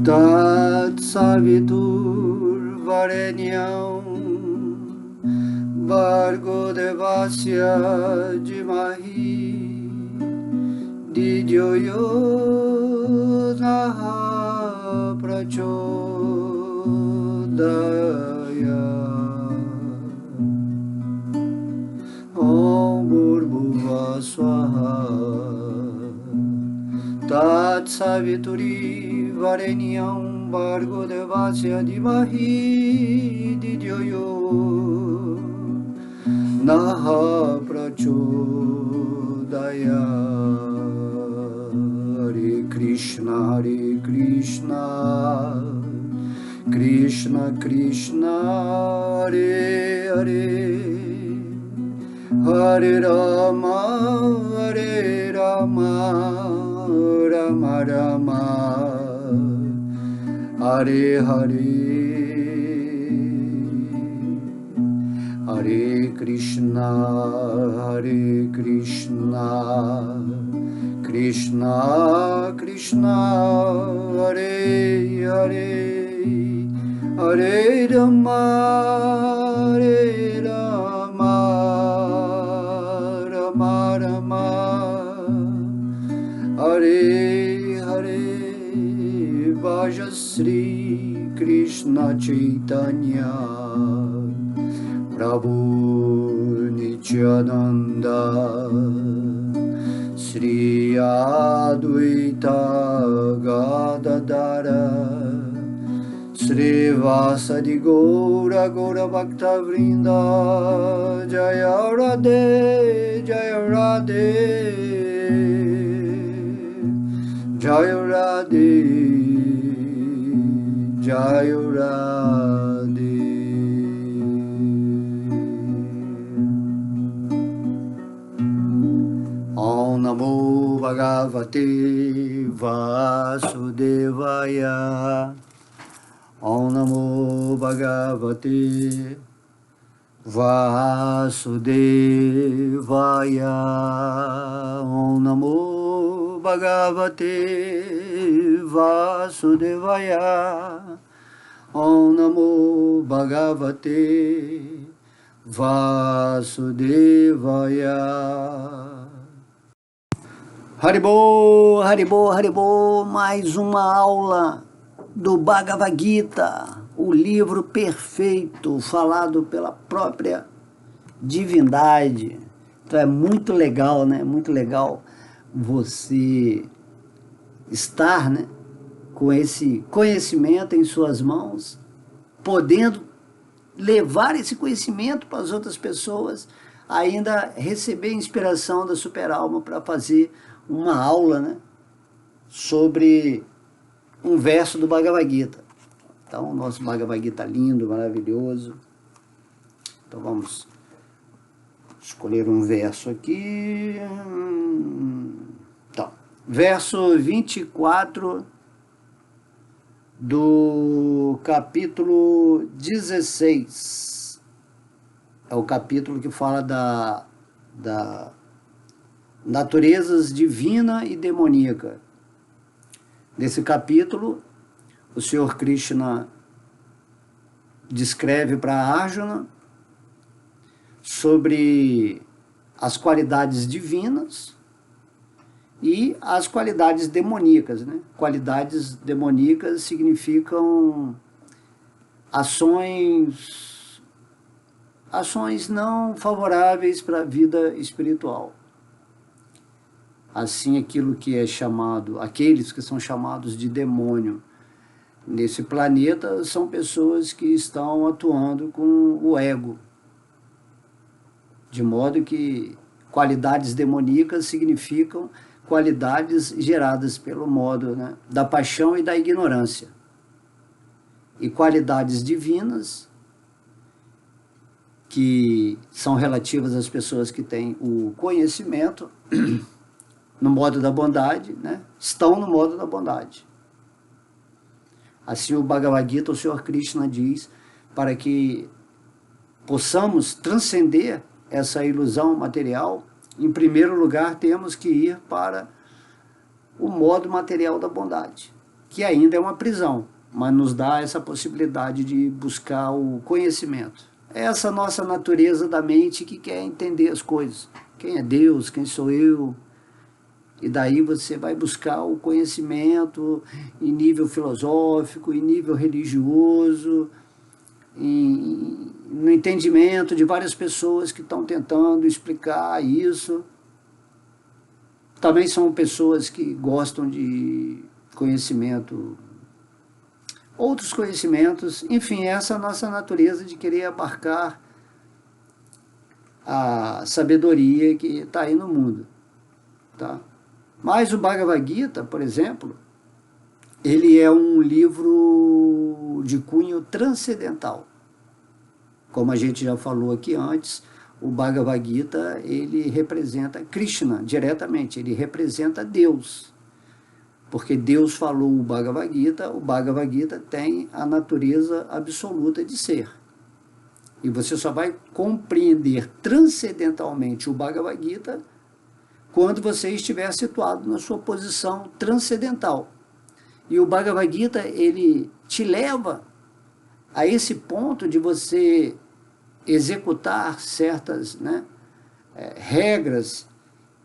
Tat Savitur Varenyam Bhargo Devasya Dhimahi Dhyo Yo Naha Prachodayat Om Bhurбhuva Swaha Tat Savituri Varenyam Bhargo Devasya Dhimahi Dhyo Yo Naha Prachodayat. Hare Krishna Krishna Krishna Hare Hare Hare Rama Rama Rama Hare Hare Hare Krishna Krishna Krishna Hare Hare Hare Rama Rama Rama Hare Hare. Vaja Sri Krishna Chaitanya Prabhu Nityananda Sri Advaita Gadadara Sri Vasadi Gaura Gaura Bhakta Vrinda Jaya Radhe Jaya Radhe Jaya Radhe Jaya Radhe. Om Namo Bhagavate Vasudevaya. Om Namo Bhagavate Vasudevaya. Om Namo Bhagavate Vasudevaya. Om Namo Bhagavate Vasudevaya. Haribol, Haribol, Haribol, mais uma aula do Bhagavad Gita, o livro perfeito, falado pela própria divindade. Então é muito legal, né? Muito legal você estar, né, com esse conhecimento em suas mãos, podendo levar esse conhecimento para as outras pessoas, ainda receber inspiração da Superalma para fazer uma aula, né, sobre um verso do Bhagavad Gita. Então, o nosso Bhagavad Gita lindo, maravilhoso. Então, vamos escolher um verso aqui. Então, verso 24 do capítulo 16. É o capítulo que fala da naturezas divina e demoníaca. Nesse capítulo, o Senhor Krishna descreve para Arjuna sobre as qualidades divinas e as qualidades demoníacas, né? Qualidades demoníacas significam ações não favoráveis para a vida espiritual. Assim, aquilo que é chamado, aqueles que são chamados de demônio nesse planeta são pessoas que estão atuando com o ego, de modo que qualidades demoníacas significam qualidades geradas pelo modo, né, da paixão e da ignorância. E qualidades divinas, que são relativas às pessoas que têm o conhecimento no modo da bondade, né, estão no modo da bondade. Assim o Bhagavad Gita, o Senhor Krishna diz, para que possamos transcender essa ilusão material, Em primeiro lugar, temos que ir para o modo material da bondade, que ainda é uma prisão, mas nos dá essa possibilidade de buscar o conhecimento. É essa nossa natureza da mente que quer entender as coisas. Quem é Deus? Quem sou eu? E daí você vai buscar o conhecimento em nível filosófico, em nível religioso, no entendimento de várias pessoas que estão tentando explicar isso. Também são pessoas que gostam de conhecimento, outros conhecimentos. Enfim, essa é a nossa natureza de querer abarcar a sabedoria que está aí no mundo. Tá? Mas o Bhagavad Gita, por exemplo, ele é um livro de cunho transcendental. Como a gente já falou aqui antes, o Bhagavad Gita, ele representa Krishna diretamente, ele representa Deus. Porque Deus falou o Bhagavad Gita tem a natureza absoluta de ser. E você só vai compreender transcendentalmente o Bhagavad Gita quando você estiver situado na sua posição transcendental. E o Bhagavad Gita, ele te leva a esse ponto de você executar certas regras,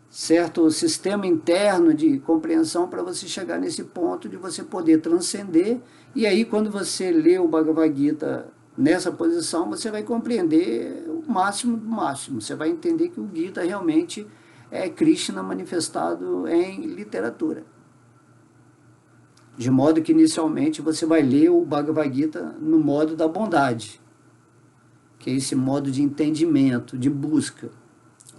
certo sistema interno de compreensão para você chegar nesse ponto de você poder transcender. E aí, quando você lê o Bhagavad Gita nessa posição, você vai compreender o máximo do máximo. Você vai entender que o Gita realmente é Krishna manifestado em literatura. De modo que, inicialmente, você vai ler o Bhagavad Gita no modo da bondade, que é esse modo de entendimento, de busca.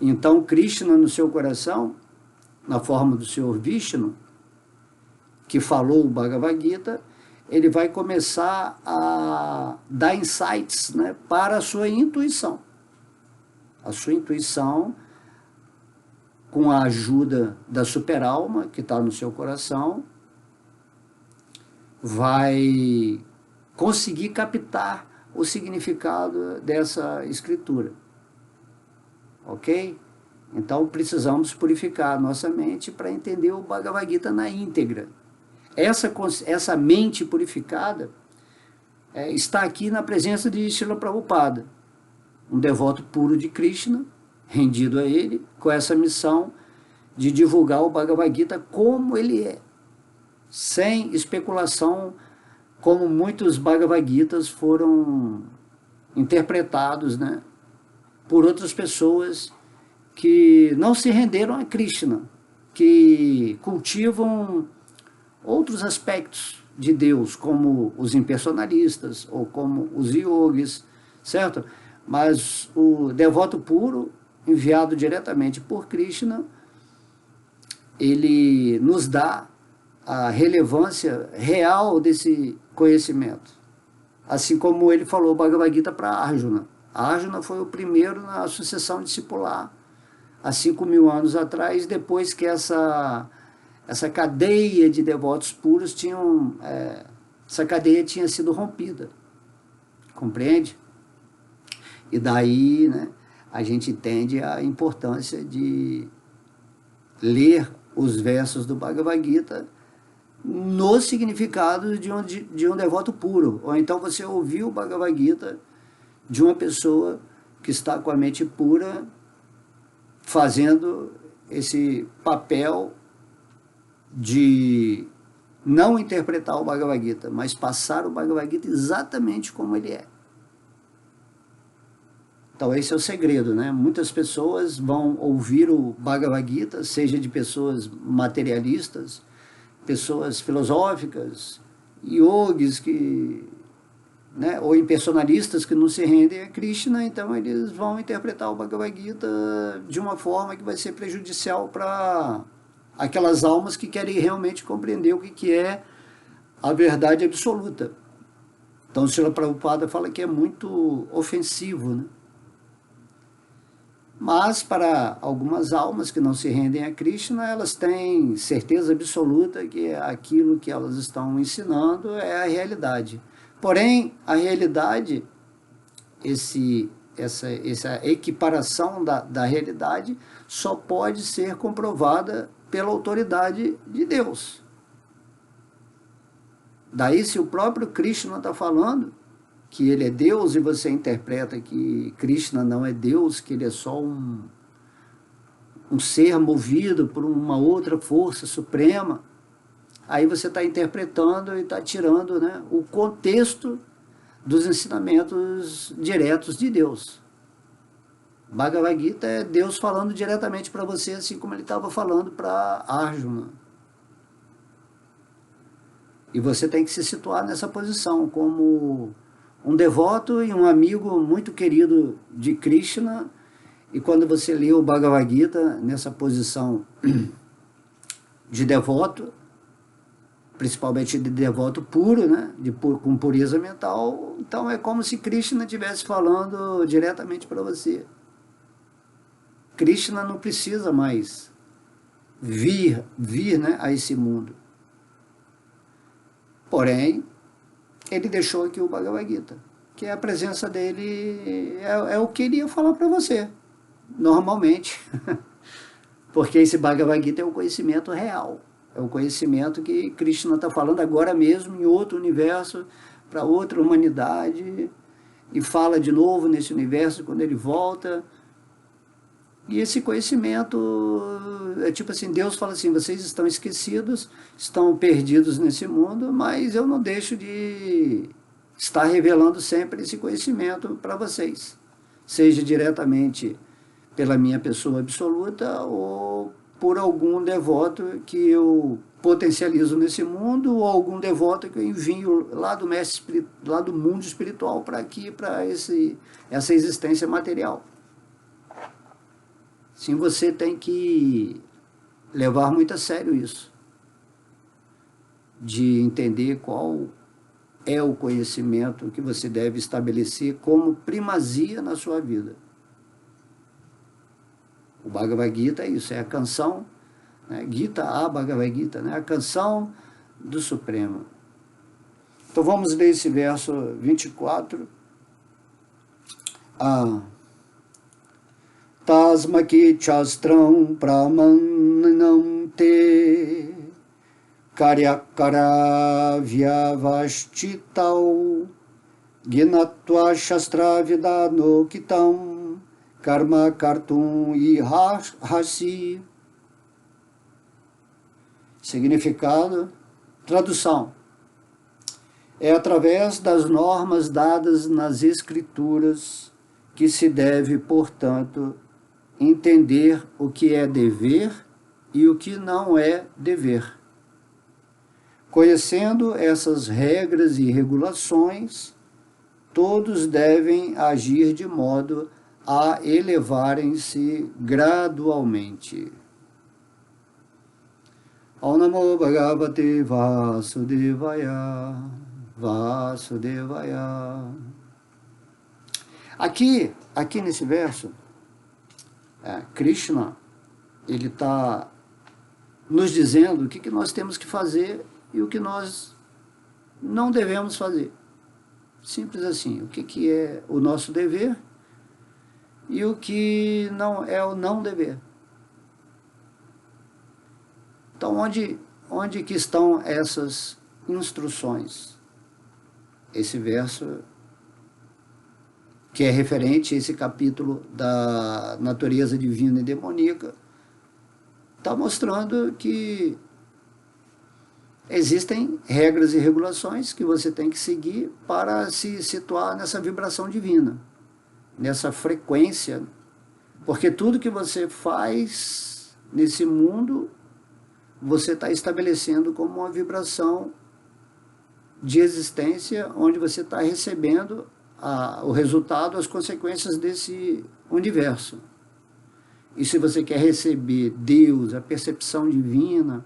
Então, Krishna no seu coração, na forma do Senhor Vishnu, que falou o Bhagavad Gita, ele vai começar a dar insights, para a sua intuição. A sua intuição, com a ajuda da super-alma, que está no seu coração, vai conseguir captar o significado dessa escritura. Ok? Então precisamos purificar a nossa mente para entender o Bhagavad Gita na íntegra. Essa mente purificada está aqui na presença de Srila Prabhupada, um devoto puro de Krishna, rendido a ele, com essa missão de divulgar o Bhagavad Gita como ele é, sem especulação, como muitos Bhagavad Gitas foram interpretados, por outras pessoas que não se renderam a Krishna, que cultivam outros aspectos de Deus, como os impersonalistas ou como os yogis, certo? Mas o devoto puro, enviado diretamente por Krishna, ele nos dá a relevância real desse conhecimento. Assim como ele falou o Bhagavad Gita para Arjuna. Arjuna foi o primeiro na sucessão discipular, há 5.000 anos atrás, depois que essa cadeia de devotos puros essa cadeia tinha sido rompida. Compreende? E daí, a gente entende a importância de ler os versos do Bhagavad Gita no significado de um devoto puro. Ou então você ouvir o Bhagavad Gita de uma pessoa que está com a mente pura, fazendo esse papel de não interpretar o Bhagavad Gita, mas passar o Bhagavad Gita exatamente como ele é. Então esse é o segredo, Muitas pessoas vão ouvir o Bhagavad Gita, seja de pessoas materialistas, pessoas filosóficas, yogis ou impersonalistas que não se rendem a Krishna, então eles vão interpretar o Bhagavad Gita de uma forma que vai ser prejudicial para aquelas almas que querem realmente compreender o que é a verdade absoluta. Então o Srila Prabhupada fala que é muito ofensivo, Mas para algumas almas que não se rendem a Krishna, elas têm certeza absoluta que aquilo que elas estão ensinando é a realidade. Porém, a realidade, essa equiparação da realidade só pode ser comprovada pela autoridade de Deus. Daí, se o próprio Krishna está falando que ele é Deus e você interpreta que Krishna não é Deus, que ele é só um ser movido por uma outra força suprema, aí você está interpretando e está tirando, né, o contexto dos ensinamentos diretos de Deus. Bhagavad Gita é Deus falando diretamente para você, assim como ele estava falando para Arjuna. E você tem que se situar nessa posição, como um devoto e um amigo muito querido de Krishna. E quando você lê o Bhagavad Gita nessa posição de devoto, principalmente de devoto puro, né, com pureza mental, então é como se Krishna estivesse falando diretamente para você. Krishna não precisa mais vir né, a esse mundo. Porém, ele deixou aqui o Bhagavad Gita, que a presença dele é o que ele ia falar para você, normalmente. Porque esse Bhagavad Gita é um conhecimento real. É o conhecimento que Krishna está falando agora mesmo em outro universo, para outra humanidade, e fala de novo nesse universo quando ele volta. E esse conhecimento é tipo assim, Deus fala assim, vocês estão esquecidos, estão perdidos nesse mundo, mas eu não deixo de estar revelando sempre esse conhecimento para vocês, seja diretamente pela minha pessoa absoluta ou por algum devoto que eu potencializo nesse mundo, ou algum devoto que eu envio lá do mestre, lá do mundo espiritual para aqui, para essa existência material. Sim, você tem que levar muito a sério isso, de entender qual é o conhecimento que você deve estabelecer como primazia na sua vida. O Bhagavad Gita é isso, é a canção, né? Gita, a Bhagavad Gita, né? A canção do Supremo. Então vamos ler esse verso 24. Tasmaki chastram pramanam te karyakara vyavashtitau ginatva shastra vidano kitam karma kartum ihasi. Significado, tradução. É através das normas dadas nas Escrituras que se deve, portanto, entender o que é dever e o que não é dever. Conhecendo essas regras e regulações, todos devem agir de modo a elevarem-se gradualmente. Om Namo Bhagavate Vasudevaya, Vasudevaya. Aqui nesse verso, Krishna, ele está nos dizendo o que nós temos que fazer e o que nós não devemos fazer. Simples assim, o que é o nosso dever e o que não é o não dever. Então, onde que estão essas instruções? Esse verso, que é referente a esse capítulo da natureza divina e demoníaca, está mostrando que existem regras e regulações que você tem que seguir para se situar nessa vibração divina, nessa frequência, porque tudo que você faz nesse mundo, você está estabelecendo como uma vibração de existência, onde você está recebendo o resultado, as consequências desse universo. E se você quer receber Deus, a percepção divina,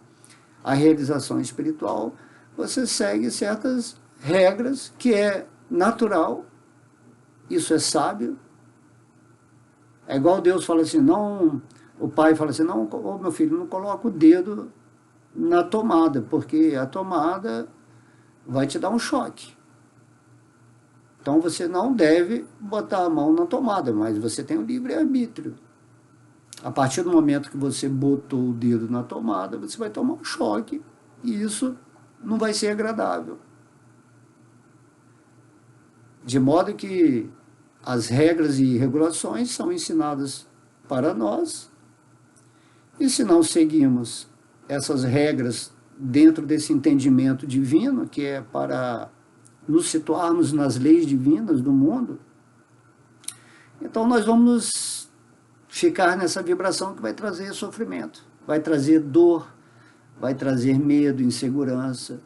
a realização espiritual, você segue certas regras, que é natural, isso é sábio. É igual Deus fala assim, não, o pai fala assim, não, meu filho, não coloca o dedo na tomada, porque a tomada vai te dar um choque. Então você não deve botar a mão na tomada, mas você tem o livre-arbítrio. A partir do momento que você botou o dedo na tomada, você vai tomar um choque e isso não vai ser agradável. De modo que as regras e regulações são ensinadas para nós, e se não seguimos essas regras dentro desse entendimento divino, que é para nos situarmos nas leis divinas do mundo, então nós vamos ficar nessa vibração que vai trazer sofrimento, vai trazer dor, vai trazer medo, insegurança.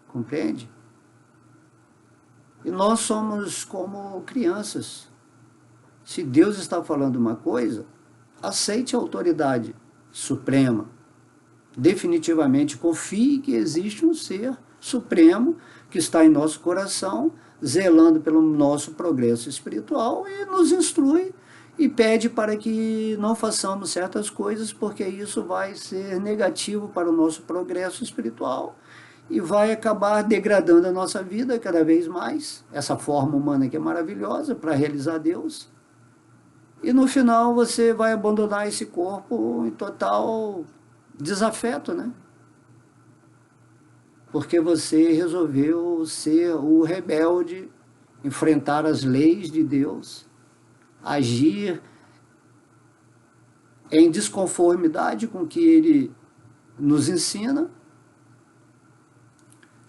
Compreende? E nós somos como crianças. Se Deus está falando uma coisa, aceite a autoridade suprema. Definitivamente confie que existe um ser supremo que está em nosso coração, zelando pelo nosso progresso espiritual e nos instrui e pede para que não façamos certas coisas, porque isso vai ser negativo para o nosso progresso espiritual e vai acabar degradando a nossa vida cada vez mais, essa forma humana que é maravilhosa para realizar Deus. E no final você vai abandonar esse corpo em total desafeto, né? Porque você resolveu ser o rebelde, enfrentar as leis de Deus, agir em desconformidade com o que Ele nos ensina,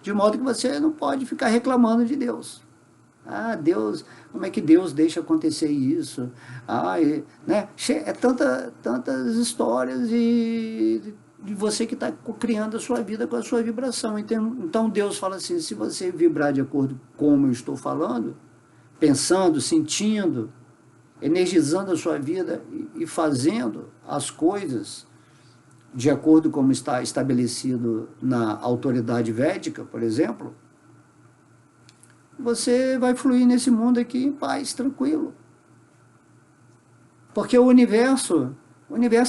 de modo que você não pode ficar reclamando de Deus. Ah, Deus, como é que Deus deixa acontecer isso? Ah, né? É tantas histórias de você que está criando a sua vida com a sua vibração. Então Deus fala assim, se você vibrar de acordo com como eu estou falando, pensando, sentindo, energizando a sua vida e fazendo as coisas de acordo com como está estabelecido na autoridade védica, por exemplo, você vai fluir nesse mundo aqui em paz, tranquilo. Porque o universo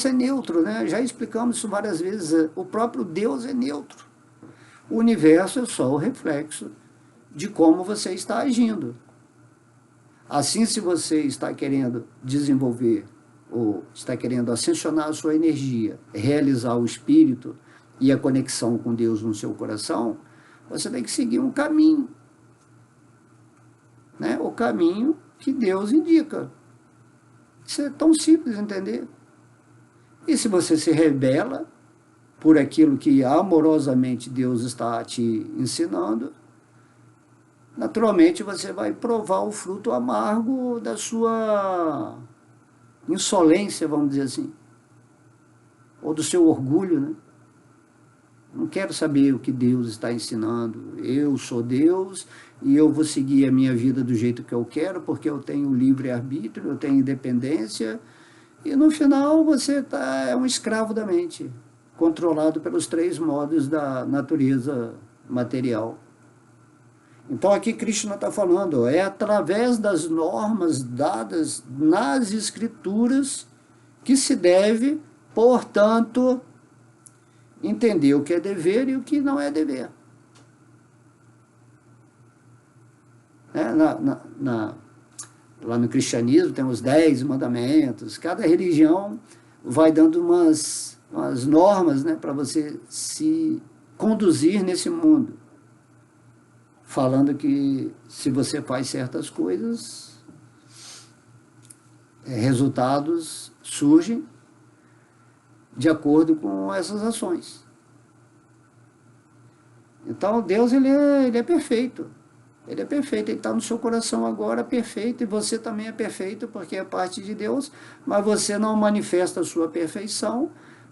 é neutro, né? Já explicamos isso várias vezes, o próprio Deus é neutro. O universo é só o reflexo de como você está agindo. Assim, se você está querendo desenvolver ou está querendo ascensionar a sua energia, realizar o espírito e a conexão com Deus no seu coração, você tem que seguir um caminho, né? O caminho que Deus indica. Isso é tão simples de entender. E se você se rebela por aquilo que amorosamente Deus está te ensinando, naturalmente você vai provar o fruto amargo da sua insolência, vamos dizer assim, ou do seu orgulho, né? Não quero saber o que Deus está ensinando. Eu sou Deus e eu vou seguir a minha vida do jeito que eu quero, porque eu tenho livre-arbítrio, eu tenho independência. E no final você é um escravo da mente, controlado pelos 3 modos da natureza material. Então aqui Krishna está falando, é através das normas dadas nas escrituras que se deve, portanto, entender o que é dever e o que não é dever. Lá no cristianismo tem os 10 mandamentos, cada religião vai dando umas normas, né, para você se conduzir nesse mundo. Falando que se você faz certas coisas, resultados surgem de acordo com essas ações. Então Deus ele é perfeito. Ele é perfeito, ele está no seu coração agora perfeito, e você também é perfeito porque é parte de Deus, mas você não manifesta a sua perfeição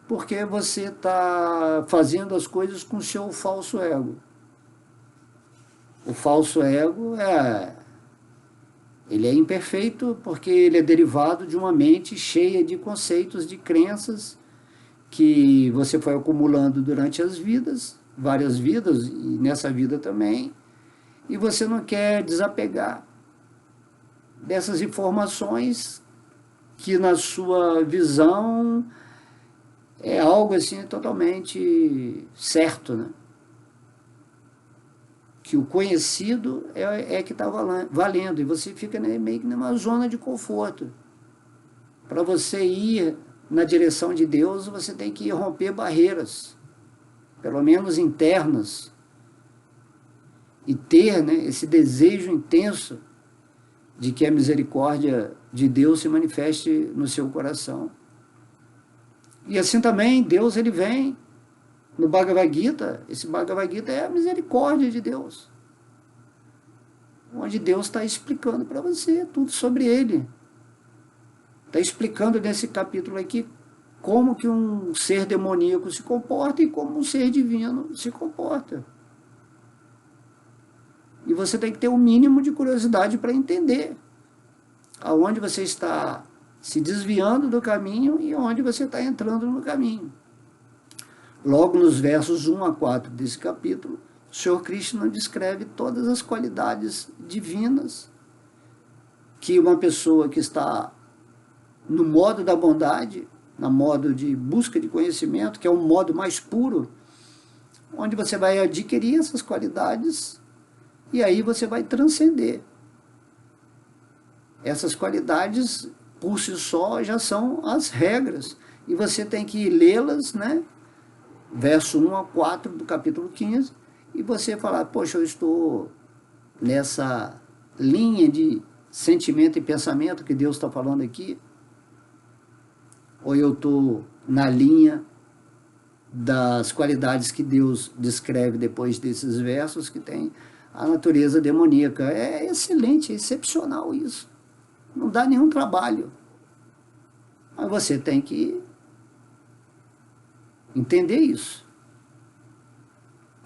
porque você está fazendo as coisas com o seu falso ego. O falso ego ele é imperfeito porque ele é derivado de uma mente cheia de conceitos, de crenças que você foi acumulando durante as vidas, várias vidas, e nessa vida também, e você não quer desapegar dessas informações que na sua visão é algo assim totalmente certo, né? que o conhecido é que está valendo, e você fica meio que numa zona de conforto. Para você ir na direção de Deus, você tem que romper barreiras, pelo menos internas, e ter, né, esse desejo intenso de que a misericórdia de Deus se manifeste no seu coração. E assim também, Deus ele vem no Bhagavad Gita. Esse Bhagavad Gita é a misericórdia de Deus, onde Deus está explicando para você tudo sobre ele. Está explicando nesse capítulo aqui como que um ser demoníaco se comporta e como um ser divino se comporta. E você tem que ter um mínimo de curiosidade para entender aonde você está se desviando do caminho e onde você está entrando no caminho. Logo nos versos 1 a 4 desse capítulo, o Senhor Krishna descreve todas as qualidades divinas que uma pessoa que está no modo da bondade, no modo de busca de conhecimento, que é um modo mais puro, onde você vai adquirir essas qualidades e aí você vai transcender. Essas qualidades, por si só, já são as regras, e você tem que lê-las, né? Verso 1 a 4 do capítulo 15, e você falar, poxa, eu estou nessa linha de sentimento e pensamento que Deus está falando aqui, ou eu estou na linha das qualidades que Deus descreve depois desses versos, que tem a natureza demoníaca. É excelente, é excepcional isso. Não dá nenhum trabalho. Mas você tem que entender isso.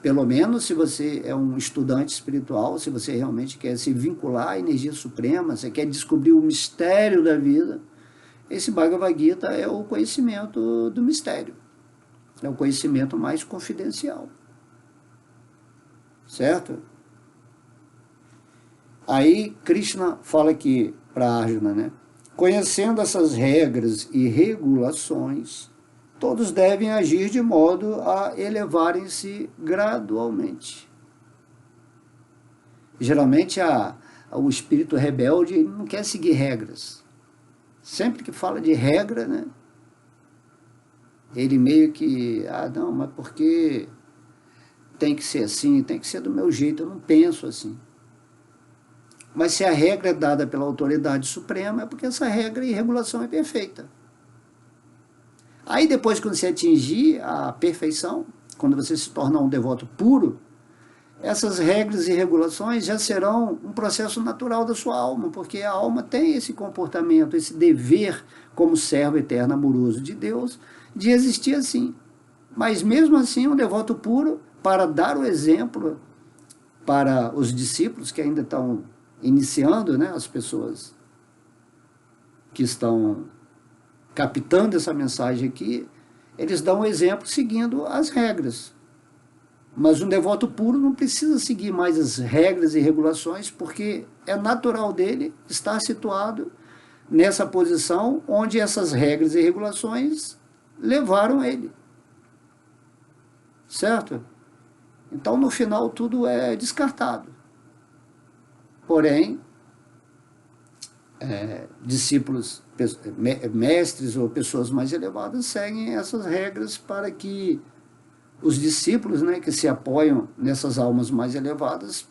Pelo menos se você é um estudante espiritual, se você realmente quer se vincular à energia suprema, você quer descobrir o mistério da vida, esse Bhagavad Gita é o conhecimento do mistério. É o conhecimento mais confidencial. Certo? Aí Krishna fala aqui para Arjuna, né? Conhecendo essas regras e regulações, todos devem agir de modo a elevarem-se gradualmente. Geralmente o espírito rebelde ele não quer seguir regras. Sempre que fala de regra, né? Ele meio que, não, mas porque tem que ser assim, tem que ser do meu jeito, eu não penso assim. Mas se a regra é dada pela autoridade suprema, é porque essa regra e regulação é perfeita. Aí depois, quando você atingir a perfeição, quando você se tornar um devoto puro, essas regras e regulações já serão um processo natural da sua alma, porque a alma tem esse comportamento, esse dever como servo eterno amoroso de Deus, de existir assim. Mas mesmo assim, um devoto puro, para dar o exemplo para os discípulos que ainda estão iniciando, né, as pessoas que estão captando essa mensagem aqui, eles dão o exemplo seguindo as regras. Mas um devoto puro não precisa seguir mais as regras e regulações, porque é natural dele estar situado nessa posição onde essas regras e regulações levaram ele. Certo? Então, no final, tudo é descartado. Porém, discípulos, mestres ou pessoas mais elevadas seguem essas regras para que os discípulos, né, que se apoiam nessas almas mais elevadas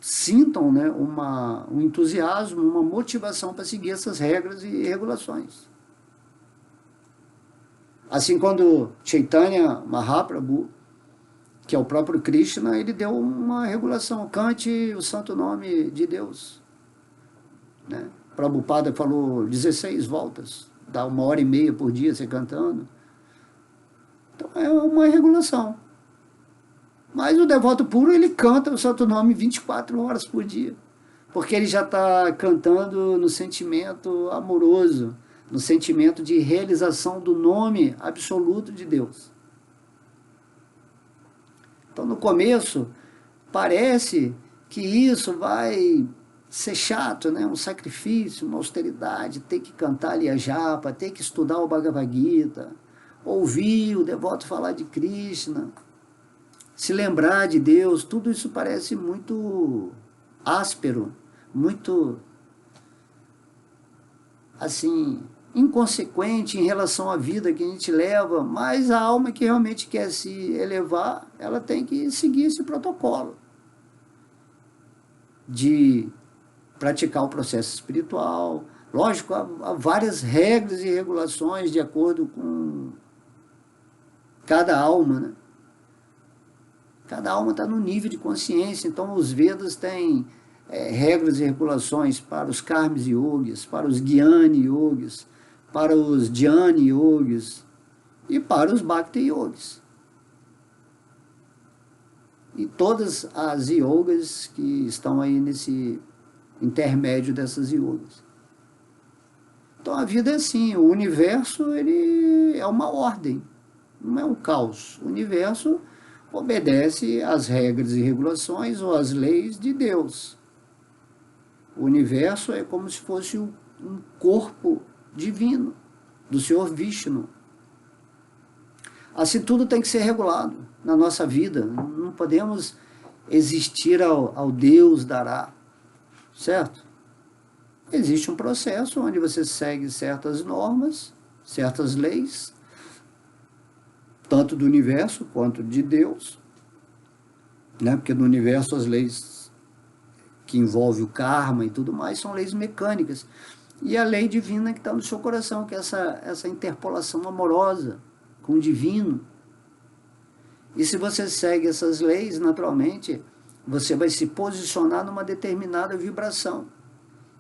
sintam, né, um entusiasmo, uma motivação para seguir essas regras e regulações. Assim, quando Chaitanya Mahaprabhu, que é o próprio Krishna, ele deu uma regulação, cante o santo nome de Deus. Né? Prabhupada falou 16 voltas, dá 1h30 por dia você cantando. Então é uma regulação. Mas o devoto puro, ele canta o santo nome 24 horas por dia, porque ele já está cantando no sentimento amoroso, no sentimento de realização do nome absoluto de Deus. Então, no começo, parece que isso vai ser chato, né? Um sacrifício, uma austeridade, ter que cantar ali a japa, ter que estudar o Bhagavad Gita, ouvir o devoto falar de Krishna. se lembrar de Deus, tudo isso parece muito áspero, muito, assim, inconsequente em relação à vida que a gente leva, mas a alma que realmente quer se elevar, ela tem que seguir esse protocolo de praticar o processo espiritual. Lógico, há várias regras e regulações de acordo com cada alma, né? Cada alma está num nível de consciência, então os Vedas têm regras e regulações para os Karmas Yogis, para os Jnana Yogis, para os Dhyana Yogis e para os Bhakti Yogis. E todas as yogas que estão aí nesse intermédio dessas yogas. Então a vida é assim, o universo ele é uma ordem, não é um caos. O universo obedece às regras e regulações ou às leis de Deus. O universo é como se fosse um corpo divino do Senhor Vishnu. Assim tudo tem que ser regulado na nossa vida. Não podemos existir ao Deus dará, certo? Existe um processo onde você segue certas normas, certas leis, tanto do universo quanto de Deus, né? Porque no universo as leis que envolvem o karma e tudo mais são leis mecânicas. E a lei divina que está no seu coração, que é essa interpolação amorosa com o divino. E se você segue essas leis, naturalmente, você vai se posicionar numa determinada vibração.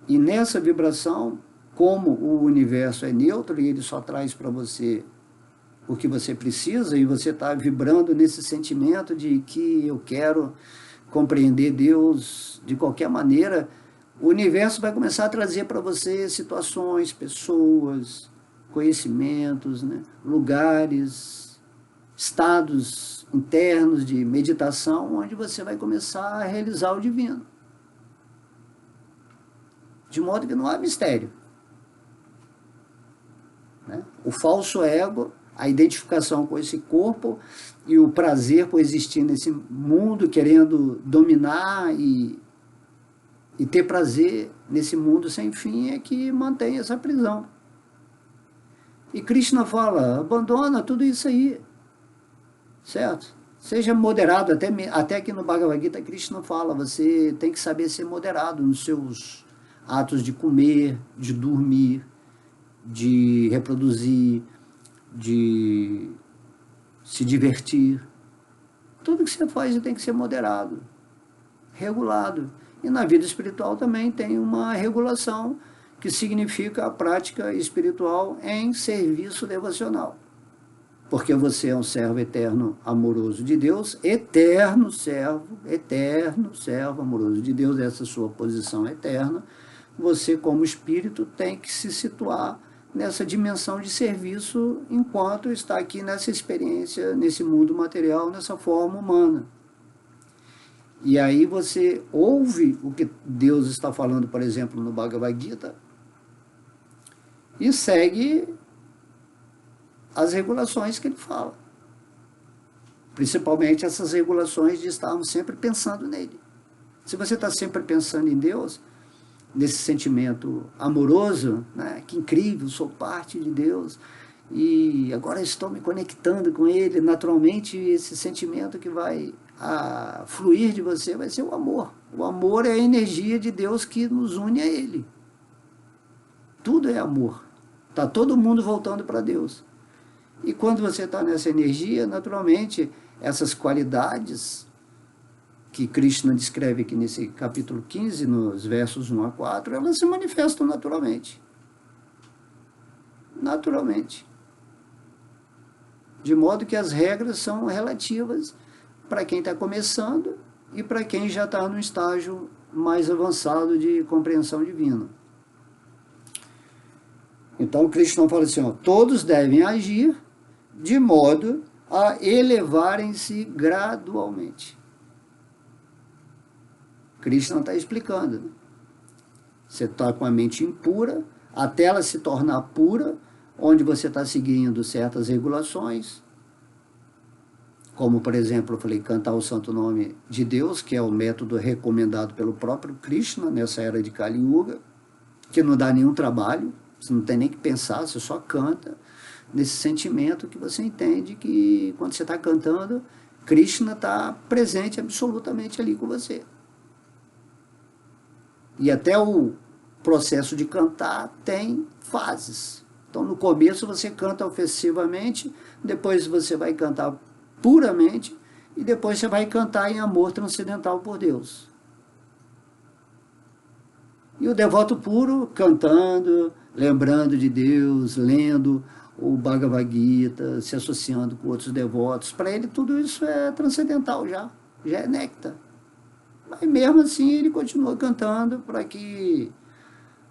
E nessa vibração, como o universo é neutro e ele só traz para você o que você precisa, e você está vibrando nesse sentimento de que eu quero compreender Deus de qualquer maneira, o universo vai começar a trazer para você situações, pessoas, conhecimentos, né? Lugares, estados internos de meditação, onde você vai começar a realizar o divino. De modo que não há mistério, né? O falso ego, a identificação com esse corpo e o prazer por existir nesse mundo, querendo dominar e ter prazer nesse mundo sem fim, é que mantém essa prisão. E Krishna fala, abandona tudo isso aí, certo? Seja moderado, até que no Bhagavad Gita Krishna fala, você tem que saber ser moderado nos seus atos de comer, de dormir, de reproduzir, de se divertir. Tudo que você faz tem que ser moderado, regulado. E na vida espiritual também tem uma regulação, que significa a prática espiritual em serviço devocional. Porque você é um servo eterno, amoroso de Deus, eterno servo amoroso de Deus, essa sua posição eterna. Você, como espírito, tem que se situar nessa dimensão de serviço enquanto está aqui nessa experiência, nesse mundo material, nessa forma humana. E aí você ouve o que Deus está falando, por exemplo, no Bhagavad Gita, e segue as regulações que ele fala. Principalmente essas regulações de estarmos sempre pensando nele. Se você está sempre pensando em Deus, nesse sentimento amoroso, né, que incrível, sou parte de Deus, e agora estou me conectando com Ele, naturalmente esse sentimento que vai fluir de você vai ser o amor. O amor é a energia de Deus que nos une a Ele. Tudo é amor. Está todo mundo voltando para Deus. E quando você está nessa energia, naturalmente, essas qualidades que Krishna descreve aqui nesse capítulo 15, nos versos 1 a 4, elas se manifestam naturalmente. Naturalmente. De modo que as regras são relativas para quem está começando e para quem já está no estágio mais avançado de compreensão divina. Então, Krishna fala assim, ó, todos devem agir de modo a elevarem-se gradualmente. Krishna está explicando. Né? Você está com a mente impura, até ela se tornar pura, onde você está seguindo certas regulações, como, por exemplo, eu falei, cantar o santo nome de Deus, que é o método recomendado pelo próprio Krishna nessa era de Kali Yuga, que não dá nenhum trabalho, você não tem nem que pensar, você só canta nesse sentimento que você entende que quando você está cantando, Krishna está presente absolutamente ali com você. E até o processo de cantar tem fases. Então, no começo você canta ofensivamente, depois você vai cantar puramente, e depois você vai cantar em amor transcendental por Deus. E o devoto puro cantando, lembrando de Deus, lendo o Bhagavad Gita, se associando com outros devotos, para ele tudo isso é transcendental já é néctar. Mas mesmo assim ele continua cantando para que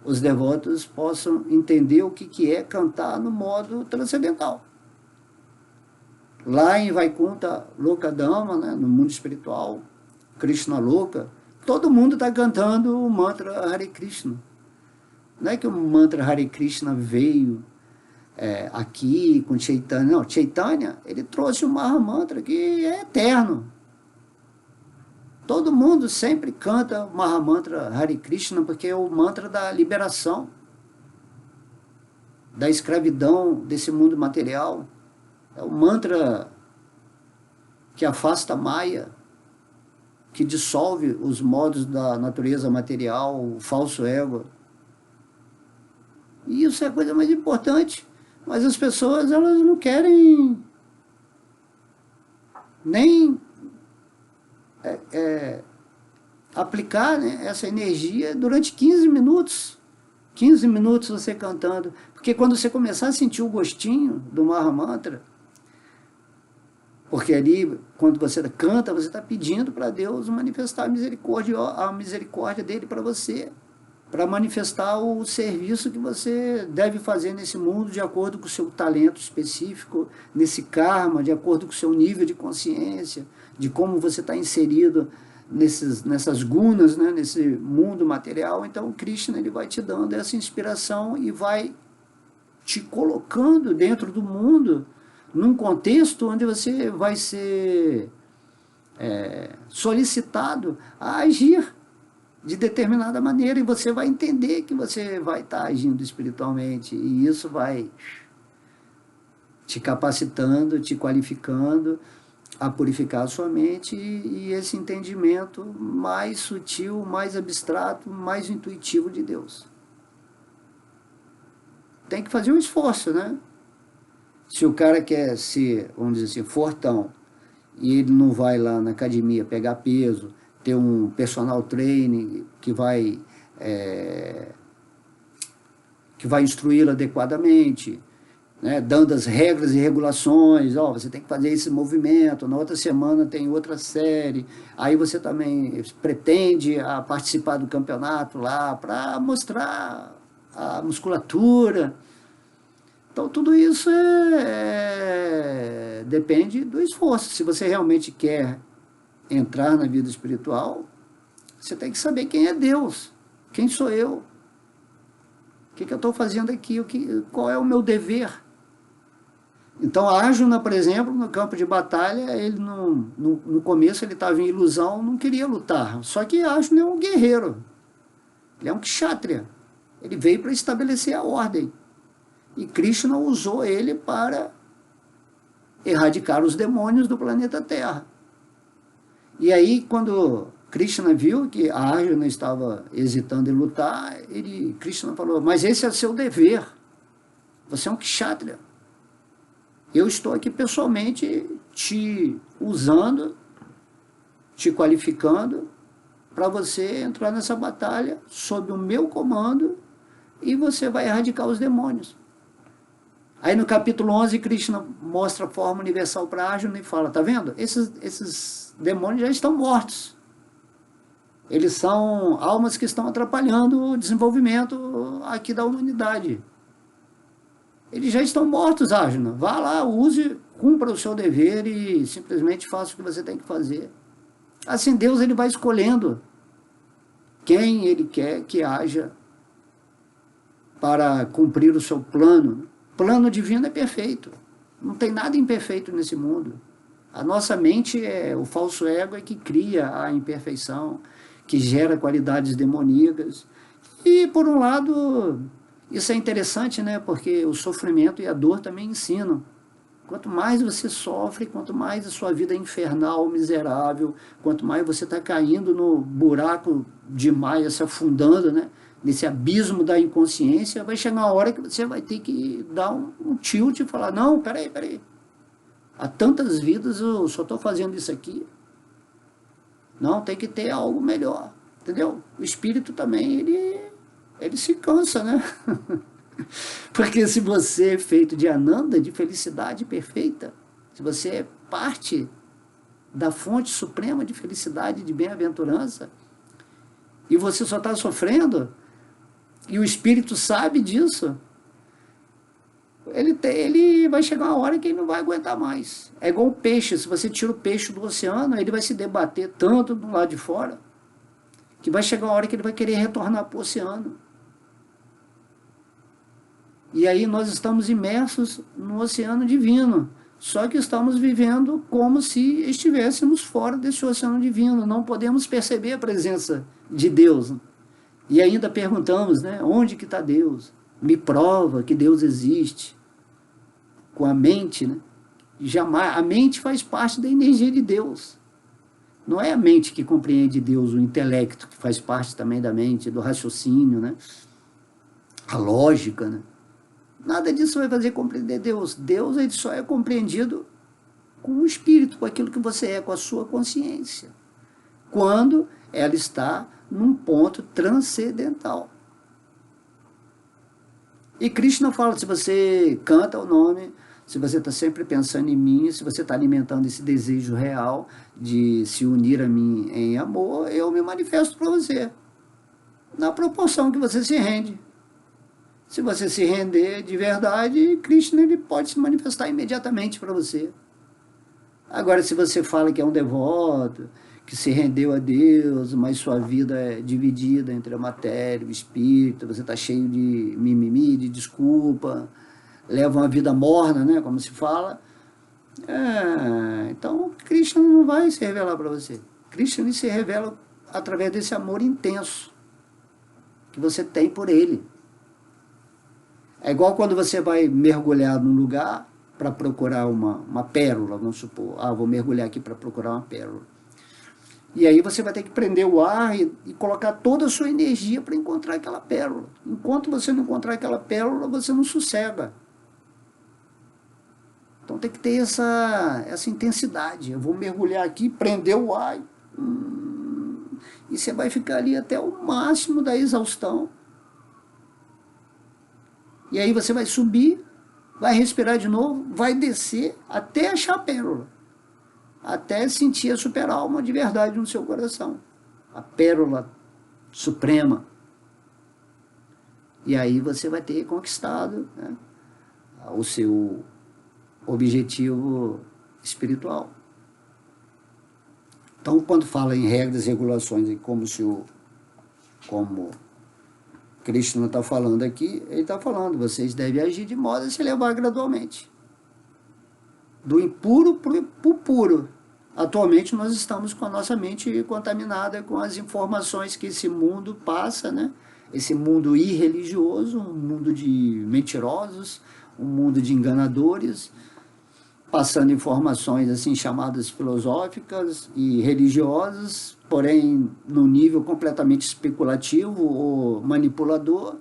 os devotos possam entender o que é cantar no modo transcendental. Lá em Vaikuntha Lokadama, né, no mundo espiritual, Krishna Loka, todo mundo está cantando o mantra Hare Krishna. Não é que o mantra Hare Krishna veio aqui com Chaitanya. Não, Chaitanya, ele trouxe o Mahamantra que é eterno. Todo mundo sempre canta o Mahamantra Hare Krishna porque é o mantra da liberação, da escravidão desse mundo material. É o mantra que afasta a Maya, que dissolve os modos da natureza material, o falso ego. E isso é a coisa mais importante. Mas as pessoas, elas não querem nem aplicar, né, essa energia durante 15 minutos. 15 minutos você cantando. Porque quando você começar a sentir o gostinho do Mahamantra, porque ali, quando você canta, você está pedindo para Deus manifestar a misericórdia dele para você, para manifestar o serviço que você deve fazer nesse mundo de acordo com o seu talento específico, nesse karma, de acordo com o seu nível de consciência, de como você está inserido nessas gunas, né, nesse mundo material. Então o Krishna, ele vai te dando essa inspiração e vai te colocando dentro do mundo, num contexto onde você vai ser solicitado a agir de determinada maneira, e você vai entender que você vai estar agindo espiritualmente, e isso vai te capacitando, te qualificando a purificar a sua mente, e esse entendimento mais sutil, mais abstrato, mais intuitivo de Deus. Tem que fazer um esforço, né? Se o cara quer ser, vamos dizer assim, fortão, e ele não vai lá na academia pegar peso, ter um personal training que vai instruí-lo adequadamente, né, dando as regras e regulações, você tem que fazer esse movimento, na outra semana tem outra série, aí você também pretende participar do campeonato lá para mostrar a musculatura. Então tudo isso depende do esforço. Se você realmente quer entrar na vida espiritual, você tem que saber quem é Deus, quem sou eu, o que eu estou fazendo aqui, qual é o meu dever. Então a Arjuna, por exemplo, no campo de batalha, ele no começo ele estava em ilusão, não queria lutar. Só que Arjuna é um guerreiro, ele é um kshatriya, ele veio para estabelecer a ordem. E Krishna usou ele para erradicar os demônios do planeta Terra. E aí, quando Krishna viu que a Arjuna estava hesitando em lutar, Krishna falou, mas esse é seu dever, você é um kshatriya. Eu estou aqui pessoalmente te usando, te qualificando, para você entrar nessa batalha sob o meu comando, e você vai erradicar os demônios. Aí no capítulo 11, Krishna mostra a forma universal para Arjuna e fala, tá vendo? Esses demônios já estão mortos. Eles são almas que estão atrapalhando o desenvolvimento aqui da humanidade. Eles já estão mortos, Arjuna. Vá lá, use, cumpra o seu dever e simplesmente faça o que você tem que fazer. Assim, Deus, ele vai escolhendo quem ele quer que haja para cumprir o seu plano. O plano divino é perfeito. Não tem nada imperfeito nesse mundo. A nossa mente, o falso ego é que cria a imperfeição, que gera qualidades demoníacas. E, por um lado, isso é interessante, né? Porque o sofrimento e a dor também ensinam. Quanto mais você sofre, quanto mais a sua vida é infernal, miserável, quanto mais você está caindo no buraco demais, se afundando, né? Nesse abismo da inconsciência, vai chegar uma hora que você vai ter que dar um tilt e falar, não, peraí. Há tantas vidas eu só estou fazendo isso aqui. Não, tem que ter algo melhor. Entendeu? O espírito também, ele se cansa, né? Porque se você é feito de Ananda, de felicidade perfeita, se você é parte da fonte suprema de felicidade, de bem-aventurança, e você só está sofrendo, e o espírito sabe disso, ele vai chegar uma hora que ele não vai aguentar mais. É igual o peixe, se você tira o peixe do oceano, ele vai se debater tanto do lado de fora, que vai chegar uma hora que ele vai querer retornar para o oceano. E aí nós estamos imersos no oceano divino, só que estamos vivendo como se estivéssemos fora desse oceano divino, não podemos perceber a presença de Deus. E ainda perguntamos, né, onde que está Deus? Me prova que Deus existe. Com a mente, né? Jamais, a mente faz parte da energia de Deus. Não é a mente que compreende Deus, o intelecto, que faz parte também da mente, do raciocínio, né? A lógica, né? Nada disso vai fazer compreender Deus. Deus, ele só é compreendido com o espírito, com aquilo que você é, com a sua consciência. Quando ela está num ponto transcendental. E Krishna fala, se você canta o nome, se você está sempre pensando em mim, se você está alimentando esse desejo real de se unir a mim em amor, eu me manifesto para você. Na proporção que você se rende. Se você se render de verdade, Krishna ele pode se manifestar imediatamente para você. Agora, se você fala que é um devoto, que se rendeu a Deus, mas sua vida é dividida entre a matéria, o espírito, você está cheio de mimimi, de desculpa, leva uma vida morna, né, como se fala, então Krishna não vai se revelar para você. Krishna ele se revela através desse amor intenso que você tem por ele. É igual quando você vai mergulhar num lugar para procurar uma pérola, vamos supor. Vou mergulhar aqui para procurar uma pérola. E aí você vai ter que prender o ar e colocar toda a sua energia para encontrar aquela pérola. Enquanto você não encontrar aquela pérola, você não sossega. Então tem que ter essa intensidade. Eu vou mergulhar aqui, prender o ar, e você vai ficar ali até o máximo da exaustão. E aí você vai subir, vai respirar de novo, vai descer até achar a pérola. Até sentir a super-alma de verdade no seu coração. A pérola suprema. E aí você vai ter conquistado, né, o seu objetivo espiritual. Então, quando fala em regras e regulações, e como Krishna está falando aqui, ele está falando, vocês devem agir de modo a se elevar gradualmente. Do impuro para o puro. Atualmente nós estamos com a nossa mente contaminada com as informações que esse mundo passa, né? Esse mundo irreligioso, um mundo de mentirosos, um mundo de enganadores, passando informações assim chamadas filosóficas e religiosas, porém num nível completamente especulativo ou manipulador,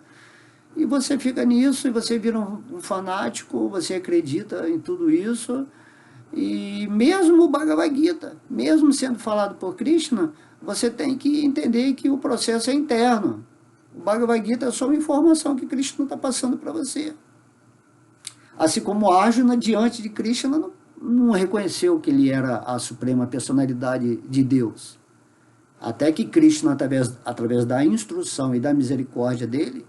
e você fica nisso, e você vira um fanático, você acredita em tudo isso, e mesmo o Bhagavad Gita, mesmo sendo falado por Krishna, você tem que entender que o processo é interno. O Bhagavad Gita é só uma informação que Krishna está passando para você. Assim como Arjuna, diante de Krishna, não reconheceu que ele era a suprema personalidade de Deus. Até que Krishna, através da instrução e da misericórdia dele,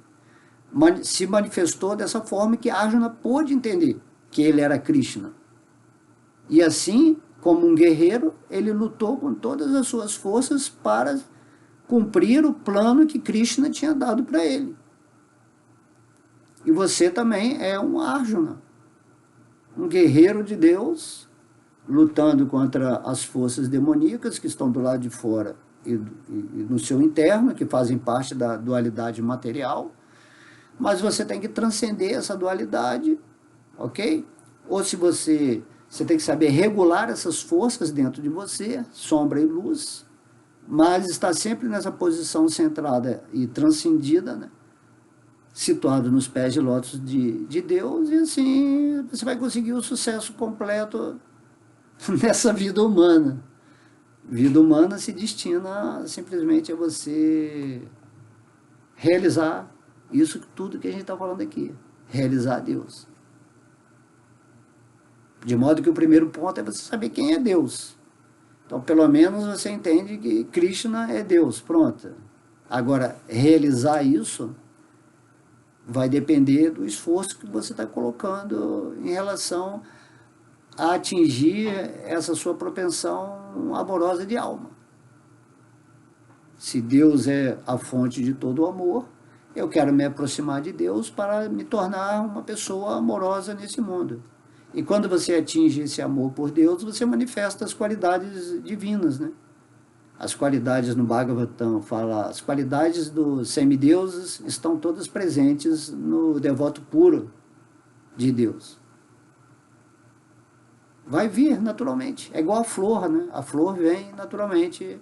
se manifestou dessa forma que Arjuna pôde entender que ele era Krishna. E assim, como um guerreiro, ele lutou com todas as suas forças para cumprir o plano que Krishna tinha dado para ele. E você também é um Arjuna, um guerreiro de Deus, lutando contra as forças demoníacas que estão do lado de fora e no seu interno, que fazem parte da dualidade material, mas você tem que transcender essa dualidade, ok? Ou se você tem que saber regular essas forças dentro de você, sombra e luz, mas está sempre nessa posição centrada e transcendida, né? Situado nos pés de lótus de Deus, e assim você vai conseguir o sucesso completo nessa vida humana. Vida humana se destina simplesmente a você realizar isso tudo que a gente está falando aqui, realizar Deus. De modo que o primeiro ponto é você saber quem é Deus. Então, pelo menos você entende que Krishna é Deus, pronto. Agora, realizar isso vai depender do esforço que você está colocando em relação a atingir essa sua propensão amorosa de alma. Se Deus é a fonte de todo o amor, eu quero me aproximar de Deus para me tornar uma pessoa amorosa nesse mundo. E quando você atinge esse amor por Deus, você manifesta as qualidades divinas, né? As qualidades no Bhagavatam fala, as qualidades dos semideuses estão todas presentes no devoto puro de Deus. Vai vir naturalmente, é igual a flor, né? A flor vem naturalmente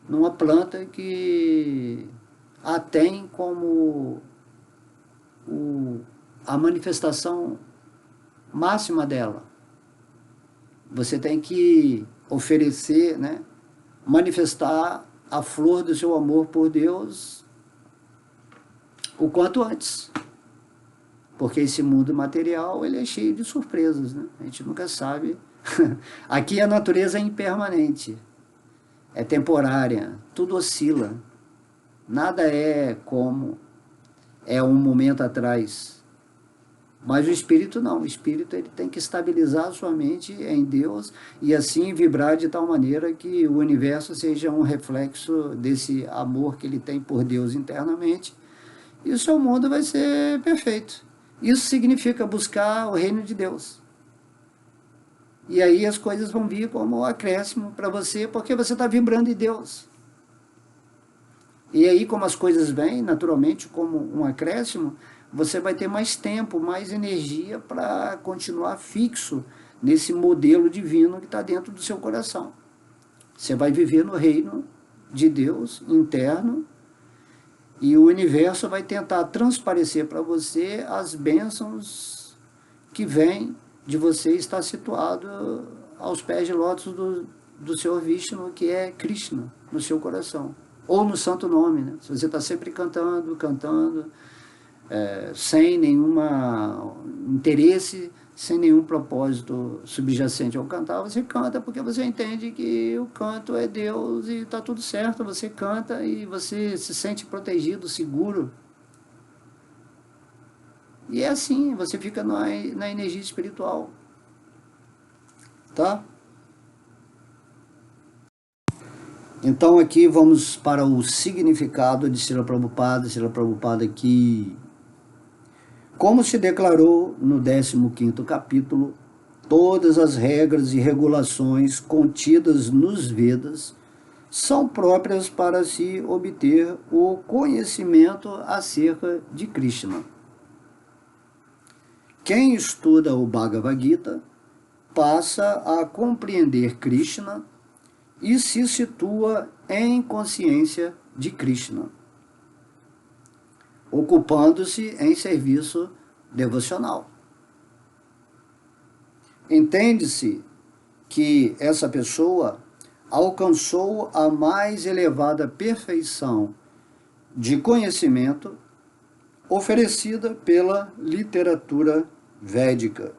numa planta que a tem como a manifestação máxima dela. Você tem que oferecer, né? Manifestar a flor do seu amor por Deus o quanto antes. Porque esse mundo material ele é cheio de surpresas, né? A gente nunca sabe. Aqui a natureza é impermanente, é temporária, tudo oscila. Nada é como é um momento atrás. Mas o espírito não, o espírito ele tem que estabilizar a sua mente em Deus e assim vibrar de tal maneira que o universo seja um reflexo desse amor que ele tem por Deus internamente e o seu mundo vai ser perfeito. Isso significa buscar o reino de Deus. E aí as coisas vão vir como acréscimo para você, porque você está vibrando em Deus. E aí, como as coisas vêm, naturalmente, como um acréscimo, você vai ter mais tempo, mais energia para continuar fixo nesse modelo divino que está dentro do seu coração. Você vai viver no reino de Deus interno e o universo vai tentar transparecer para você as bênçãos que vêm de você estar situado aos pés de lótus do Senhor Vishnu, que é Krishna, no seu coração. Ou no santo nome, né? Se você está sempre cantando, sem nenhum interesse, sem nenhum propósito subjacente ao cantar, você canta porque você entende que o canto é Deus e está tudo certo, você canta e você se sente protegido, seguro. E é assim, você fica na energia espiritual. Tá? Então aqui vamos para o significado de Srila Prabhupada. Srila Prabhupada aqui, como se declarou no 15º capítulo, todas as regras e regulações contidas nos Vedas são próprias para se obter o conhecimento acerca de Krishna. Quem estuda o Bhagavad Gita passa a compreender Krishna e se situa em consciência de Krishna, ocupando-se em serviço devocional. Entende-se que essa pessoa alcançou a mais elevada perfeição de conhecimento oferecida pela literatura védica.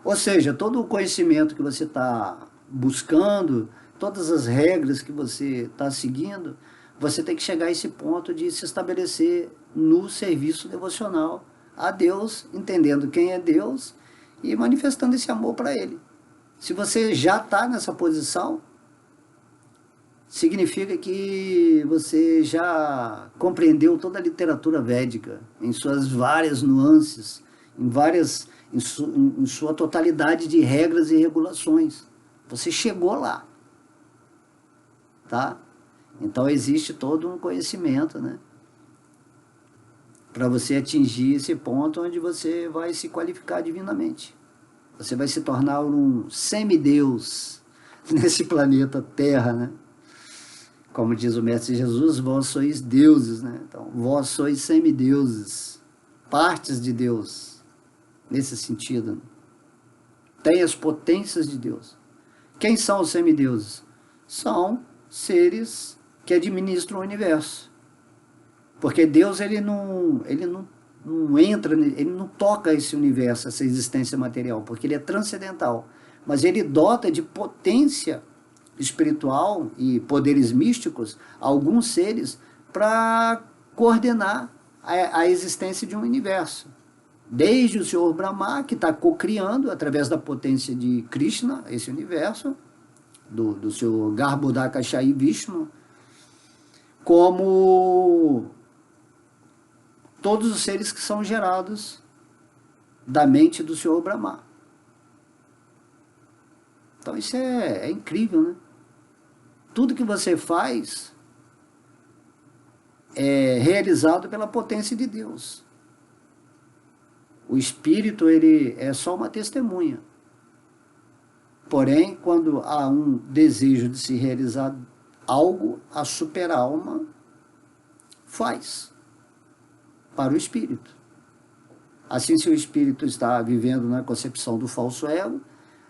Ou seja, todo o conhecimento que você está buscando, todas as regras que você está seguindo, você tem que chegar a esse ponto de se estabelecer no serviço devocional a Deus, entendendo quem é Deus e manifestando esse amor para Ele. Se você já está nessa posição, significa que você já compreendeu toda a literatura védica, em suas várias nuances, em várias em sua totalidade de regras e regulações. Você chegou lá, tá? Então existe todo um conhecimento, né? Para você atingir esse ponto onde você vai se qualificar divinamente. Você vai se tornar um semideus nesse planeta Terra, né? Como diz o Mestre Jesus, vós sois deuses, né? Então, vós sois semideuses, partes de Deus, nesse sentido. Tem as potências de Deus. Quem são os semideuses? São seres que administram o universo. Porque Deus, ele não entra, ele não toca esse universo, essa existência material, porque ele é transcendental. Mas ele dota de potência espiritual e poderes místicos alguns seres para coordenar a existência de um universo. Desde o Senhor Brahma, que está co-criando, através da potência de Krishna, esse universo, do seu Garbhodakashayi Vishnu, como todos os seres que são gerados da mente do Senhor Brahma. Então isso é incrível, né? Tudo que você faz é realizado pela potência de Deus. O espírito, ele é só uma testemunha. Porém, quando há um desejo de se realizar algo, a super-alma faz para o espírito. Assim, se o espírito está vivendo na concepção do falso ego,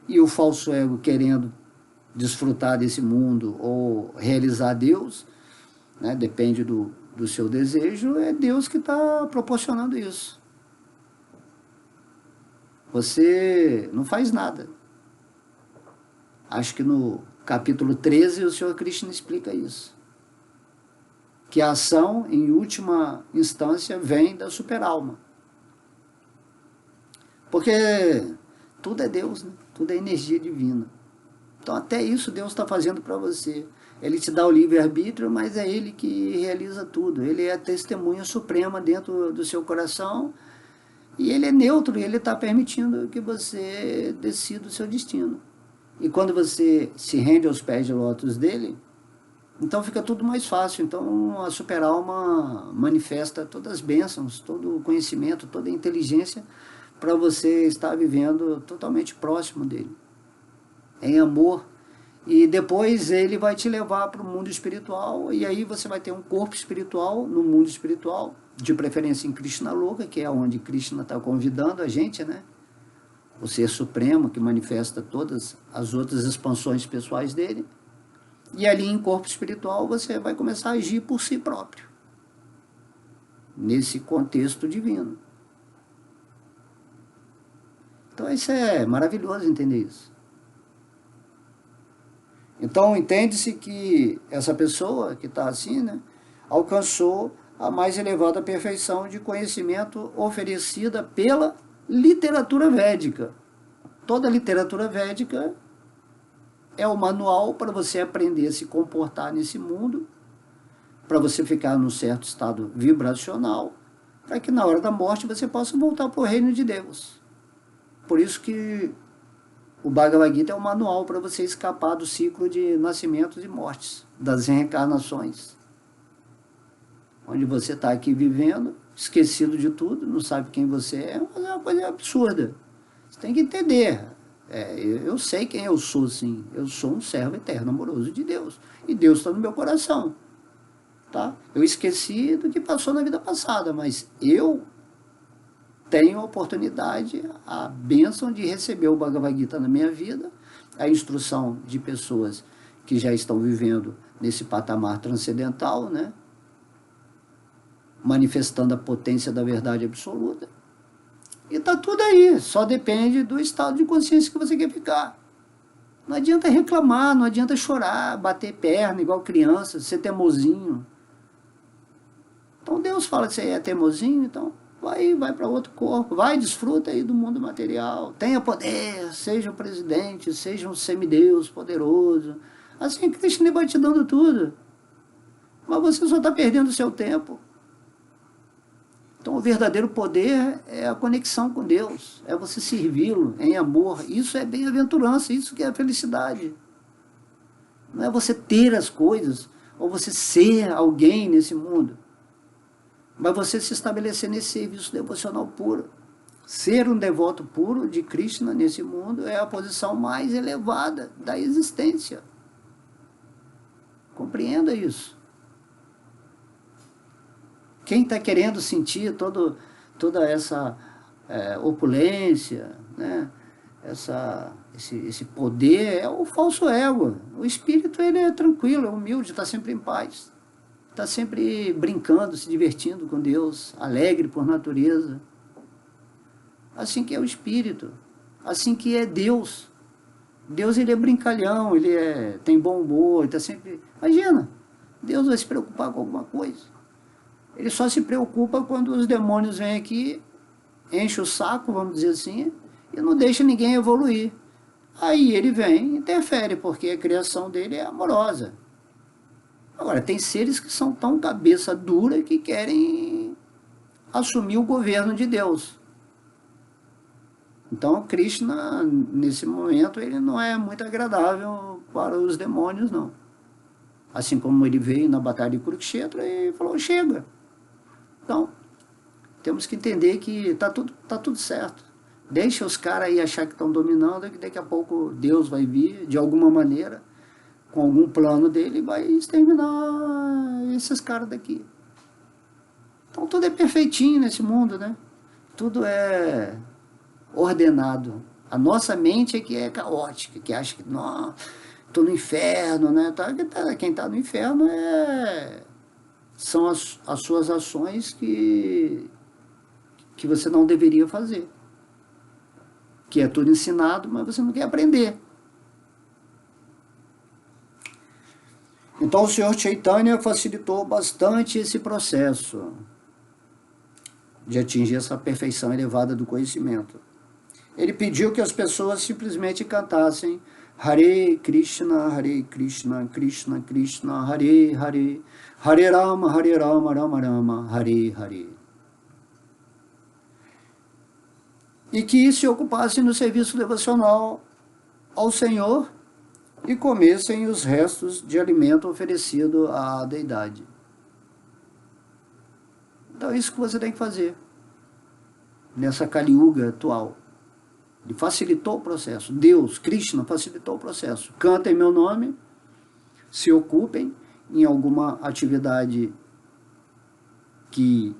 e o falso ego querendo desfrutar desse mundo ou realizar Deus, né, depende do seu desejo, é Deus que está proporcionando isso. Você não faz nada. Acho que no capítulo 13 o Senhor Krishna explica isso. Que a ação, em última instância, vem da super-alma. Porque tudo é Deus, né? Tudo é energia divina. Então até isso Deus está fazendo para você. Ele te dá o livre-arbítrio, mas é Ele que realiza tudo. Ele é a testemunha suprema dentro do seu coração. E Ele é neutro, e Ele está permitindo que você decida o seu destino. E quando você se rende aos pés de lótus dele, então fica tudo mais fácil. Então a super-alma manifesta todas as bênçãos, todo o conhecimento, toda a inteligência para você estar vivendo totalmente próximo dele, em amor. E depois ele vai te levar para o mundo espiritual, e aí você vai ter um corpo espiritual no mundo espiritual, de preferência em Krishna Loka, que é onde Krishna está convidando a gente, né? O Ser Supremo, que manifesta todas as outras expansões pessoais dele. E ali em corpo espiritual você vai começar a agir por si próprio, nesse contexto divino. Então isso é maravilhoso entender isso. Então entende-se que essa pessoa que está assim, né, alcançou a mais elevada perfeição de conhecimento oferecida pela literatura védica. Toda literatura védica é o manual para você aprender a se comportar nesse mundo, para você ficar num certo estado vibracional, para que na hora da morte você possa voltar para o reino de Deus. Por isso que o Bhagavad Gita é um manual para você escapar do ciclo de nascimentos e mortes, das reencarnações. Onde você está aqui vivendo, esquecido de tudo, não sabe quem você é, mas é uma coisa absurda. Você tem que entender. Eu sei quem eu sou, sim. Eu sou um servo eterno, amoroso de Deus. E Deus está no meu coração. Tá? Eu esqueci do que passou na vida passada, mas eu tenho a oportunidade, a bênção de receber o Bhagavad Gita na minha vida, a instrução de pessoas que já estão vivendo nesse patamar transcendental, né? Manifestando a potência da verdade absoluta. E está tudo aí, só depende do estado de consciência que você quer ficar. Não adianta reclamar, não adianta chorar, bater perna igual criança, ser teimosinho. Então Deus fala que você é teimosinho, então vai para outro corpo, vai, desfruta aí do mundo material, tenha poder, seja o presidente, seja um semideus poderoso. Assim, Krishna vai te dando tudo. Mas você só está perdendo o seu tempo. Então, o verdadeiro poder é a conexão com Deus, é você servi-lo em amor. Isso é bem-aventurança, isso que é a felicidade. Não é você ter as coisas, ou você ser alguém nesse mundo, mas você se estabelecer nesse serviço devocional puro. Ser um devoto puro de Krishna nesse mundo é a posição mais elevada da existência. Compreenda isso. Quem está querendo sentir toda essa opulência, né? Esse poder é o falso ego. O espírito, ele é tranquilo, é humilde, está sempre em paz. Está sempre brincando, se divertindo com Deus, alegre por natureza. Assim que é o espírito, assim que é Deus. Deus, ele é brincalhão, tem bom humor, está sempre... Imagina, Deus vai se preocupar com alguma coisa. Ele só se preocupa quando os demônios vêm aqui, enchem o saco, vamos dizer assim, e não deixa ninguém evoluir. Aí ele vem e interfere, porque a criação dele é amorosa. Agora, tem seres que são tão cabeça dura que querem assumir o governo de Deus. Então, Krishna, nesse momento, ele não é muito agradável para os demônios, não. Assim como ele veio na batalha de Kurukshetra e falou, chega. Então, temos que entender que tá tudo certo. Deixa os caras aí achar que estão dominando, que daqui a pouco Deus vai vir, de alguma maneira, com algum plano dele, e vai exterminar esses caras daqui. Então, tudo é perfeitinho nesse mundo, né? Tudo é ordenado. A nossa mente é que é caótica, que acha que, não, estou no inferno, né? Quem está no inferno são as suas ações que você não deveria fazer. Que é tudo ensinado, mas você não quer aprender. Então o Senhor Chaitanya facilitou bastante esse processo de atingir essa perfeição elevada do conhecimento. Ele pediu que as pessoas simplesmente cantassem Hare Krishna, Krishna Krishna, Hare Hare, Hare Rama, Rama Rama, Hare Hare. E que se ocupassem no serviço devocional ao Senhor e comessem os restos de alimento oferecido à deidade. Então é isso que você tem que fazer nessa Kali Yuga atual. Ele facilitou o processo. Deus, Krishna, facilitou o processo. Cantem meu nome, se ocupem em alguma atividade que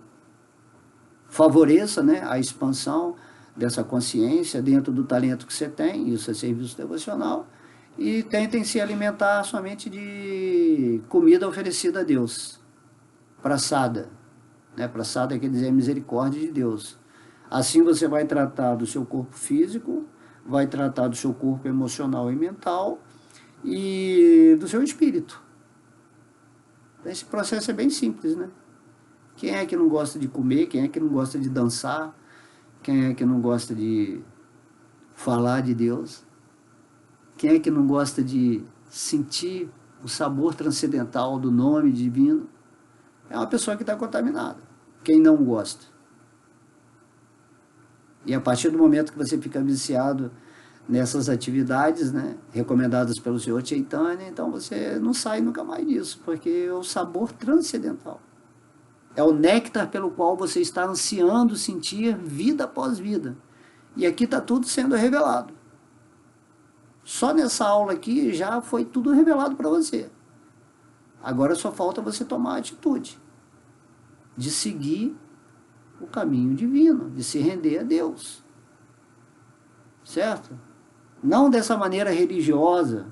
favoreça, né, a expansão dessa consciência dentro do talento que você tem, isso é serviço devocional, e tentem se alimentar somente de comida oferecida a Deus. Prasada. Né? Prasada quer dizer misericórdia de Deus. Assim você vai tratar do seu corpo físico, vai tratar do seu corpo emocional e mental e do seu espírito. Esse processo é bem simples, né? Quem é que não gosta de comer? Quem é que não gosta de dançar? Quem é que não gosta de falar de Deus? Quem é que não gosta de sentir o sabor transcendental do nome divino? É uma pessoa que está contaminada. Quem não gosta? E a partir do momento que você fica viciado nessas atividades, né, recomendadas pelo Senhor Chaitanya, então você não sai nunca mais disso, porque é o sabor transcendental. É o néctar pelo qual você está ansiando sentir vida após vida. E aqui está tudo sendo revelado. Só nessa aula aqui já foi tudo revelado para você. Agora só falta você tomar a atitude de seguir o caminho divino, de se render a Deus. Certo? Não dessa maneira religiosa,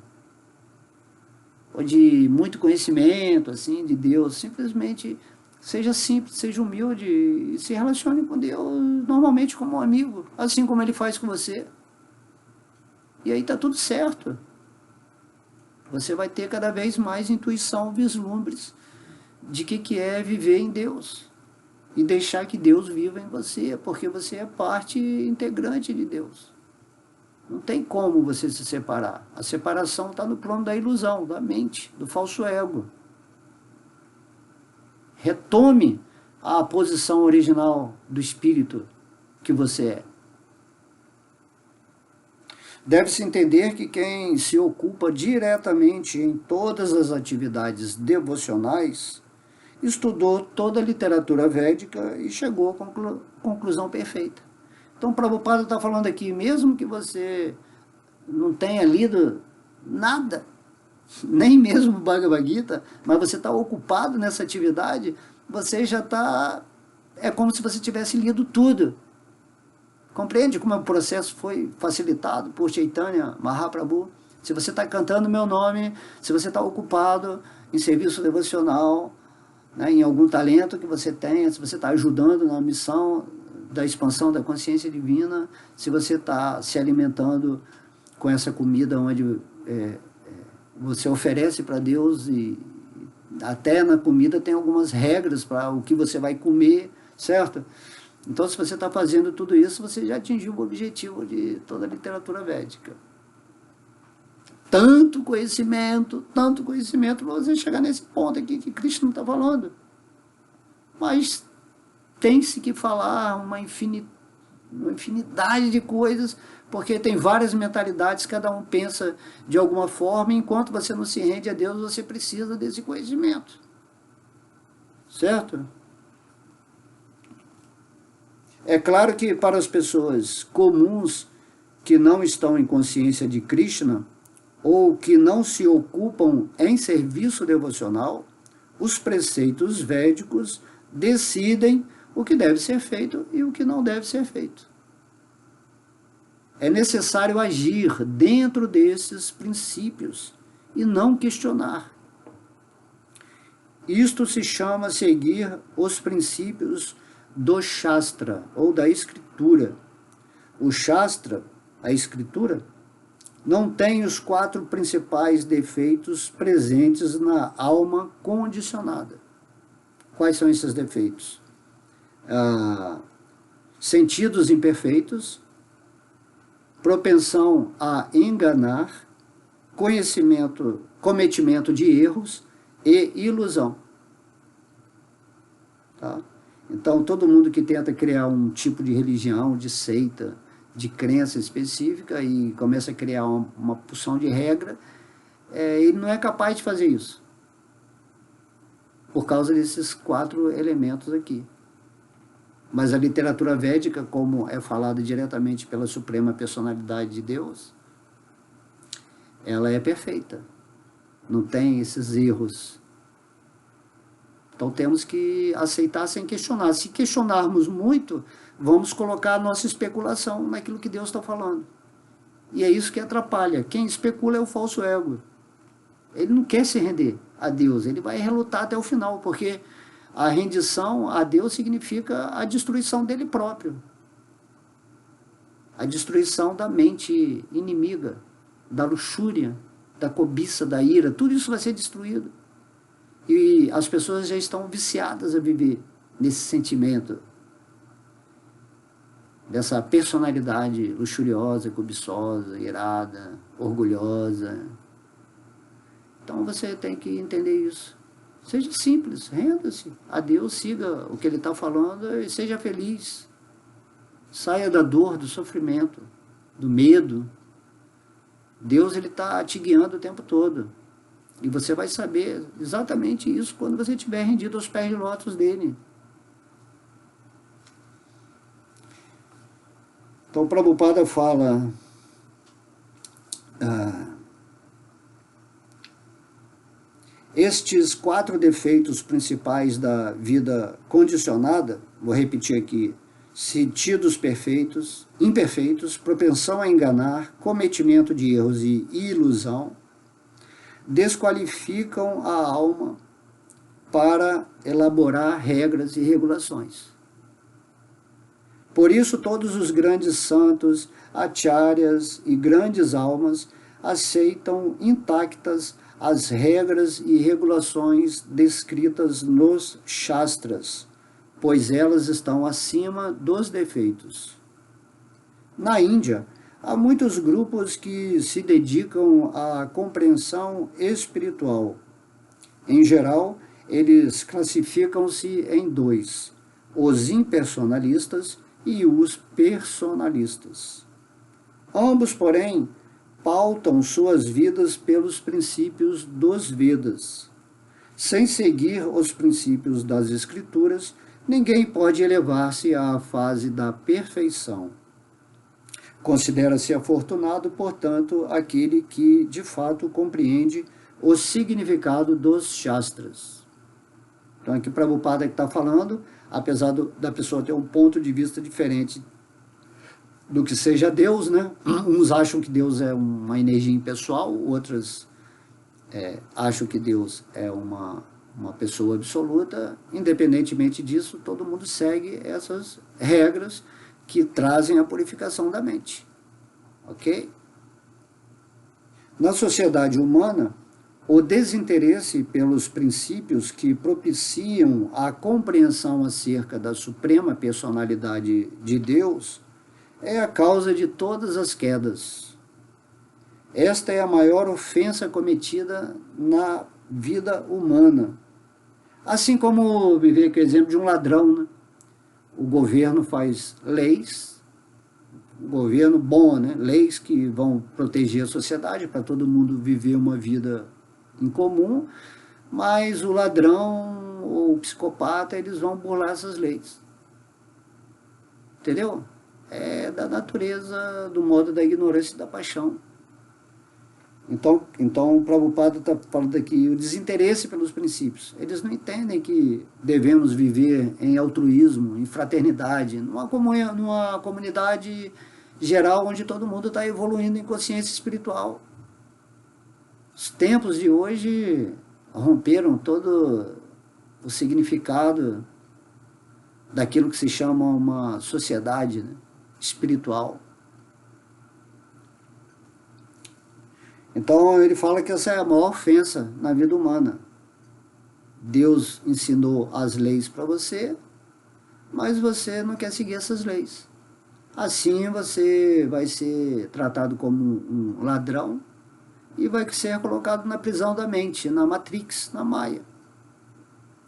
ou de muito conhecimento, assim, de Deus. Simplesmente seja simples, seja humilde e se relacione com Deus normalmente como um amigo, assim como Ele faz com você. E aí está tudo certo. Você vai ter cada vez mais intuição, vislumbres de que é viver em Deus. E deixar que Deus viva em você, porque você é parte integrante de Deus. Não tem como você se separar. A separação está no plano da ilusão, da mente, do falso ego. Retome à posição original do espírito que você é. Deve-se entender que quem se ocupa diretamente em todas as atividades devocionais estudou toda a literatura védica e chegou à conclusão perfeita. Então, Prabhupada está falando aqui, mesmo que você não tenha lido nada, nem mesmo o Bhagavad Gita, mas você está ocupado nessa atividade, você já está... É como se você tivesse lido tudo. Compreende como o processo foi facilitado por Chaitanya Mahaprabhu? Se você está cantando meu nome, se você está ocupado em serviço devocional, né, em algum talento que você tenha, se você está ajudando na missão da expansão da consciência divina, se você está se alimentando com essa comida onde você oferece para Deus, e até na comida tem algumas regras para o que você vai comer, certo? Então, se você está fazendo tudo isso, você já atingiu o objetivo de toda a literatura védica. Tanto conhecimento para você chegar nesse ponto aqui que Krishna está falando. Mas tem-se que falar uma infinidade de coisas, porque tem várias mentalidades, cada um pensa de alguma forma, e enquanto você não se rende a Deus, você precisa desse conhecimento. Certo? É claro que para as pessoas comuns que não estão em consciência de Krishna, ou que não se ocupam em serviço devocional, os preceitos védicos decidem o que deve ser feito e o que não deve ser feito. É necessário agir dentro desses princípios e não questionar. Isto se chama seguir os princípios do Shastra, ou da Escritura. O Shastra, a Escritura, não tem os 4 principais defeitos presentes na alma condicionada. Quais são esses defeitos? Sentidos imperfeitos, propensão a enganar, cometimento de erros e ilusão. Tá? Então, todo mundo que tenta criar um tipo de religião, de seita, de crença específica e começa a criar uma porção de regra, ele não é capaz de fazer isso. Por causa desses 4 elementos aqui. Mas a literatura védica, como é falada diretamente pela Suprema Personalidade de Deus, ela é perfeita. Não tem esses erros. Então temos que aceitar sem questionar. Se questionarmos muito, vamos colocar a nossa especulação naquilo que Deus está falando. E é isso que atrapalha. Quem especula é o falso ego. Ele não quer se render a Deus, ele vai relutar até o final, porque a rendição a Deus significa a destruição dele próprio. A destruição da mente inimiga, da luxúria, da cobiça, da ira, tudo isso vai ser destruído. E as pessoas já estão viciadas a viver nesse sentimento, dessa personalidade luxuriosa, cobiçosa, irada, orgulhosa. Então você tem que entender isso. Seja simples, renda-se a Deus, siga o que Ele está falando e seja feliz. Saia da dor, do sofrimento, do medo. Deus está te guiando o tempo todo. E você vai saber exatamente isso quando você estiver rendido aos pés de lótus dele. Então, Prabhupada fala... estes 4 defeitos principais da vida condicionada, vou repetir aqui, sentidos imperfeitos, propensão a enganar, cometimento de erros e ilusão, desqualificam a alma para elaborar regras e regulações. Por isso, todos os grandes santos, acharyas e grandes almas aceitam intactas as regras e regulações descritas nos Shastras, pois elas estão acima dos defeitos. Na Índia, há muitos grupos que se dedicam à compreensão espiritual. Em geral, eles classificam-se em 2, os impersonalistas e os personalistas. Ambos, porém, pautam suas vidas pelos princípios dos Vedas. Sem seguir os princípios das Escrituras, ninguém pode elevar-se à fase da perfeição. Considera-se afortunado, portanto, aquele que, de fato, compreende o significado dos Shastras. Então, aqui Prabhupada que está falando, apesar da pessoa ter um ponto de vista diferente do que seja Deus, né? Uns acham que Deus é uma energia impessoal, outros acham que Deus é uma pessoa absoluta. Independentemente disso, todo mundo segue essas regras que trazem a purificação da mente. Ok? Na sociedade humana, o desinteresse pelos princípios que propiciam a compreensão acerca da suprema personalidade de Deus é a causa de todas as quedas. Esta é a maior ofensa cometida na vida humana. Assim como me veio aqui o exemplo de um ladrão, né? O governo faz leis, o governo bom, né? Leis que vão proteger a sociedade para todo mundo viver uma vida em comum, mas o ladrão ou o psicopata, eles vão burlar essas leis. Entendeu? É da natureza, do modo da ignorância e da paixão. Então o Prabhupada está falando aqui, o desinteresse pelos princípios. Eles não entendem que devemos viver em altruísmo, em fraternidade, numa comunidade geral onde todo mundo está evoluindo em consciência espiritual. Os tempos de hoje romperam todo o significado daquilo que se chama uma sociedade, né, espiritual. Então ele fala que essa é a maior ofensa na vida humana. Deus ensinou as leis para você, mas você não quer seguir essas leis. Assim você vai ser tratado como um ladrão e vai ser colocado na prisão da mente, na Matrix, na Maia.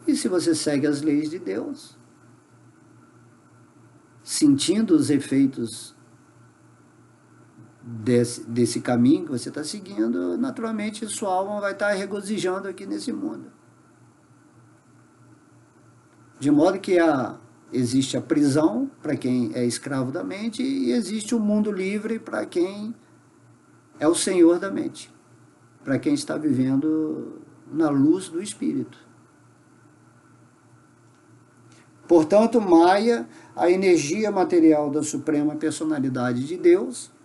E se você segue as leis de Deus, sentindo os efeitos desse caminho que você está seguindo, naturalmente sua alma vai estar regozijando aqui nesse mundo. De modo que existe a prisão para quem é escravo da mente e existe o mundo livre para quem é o senhor da mente, para quem está vivendo na luz do Espírito. Portanto, Maya, a energia material da Suprema Personalidade de Deus,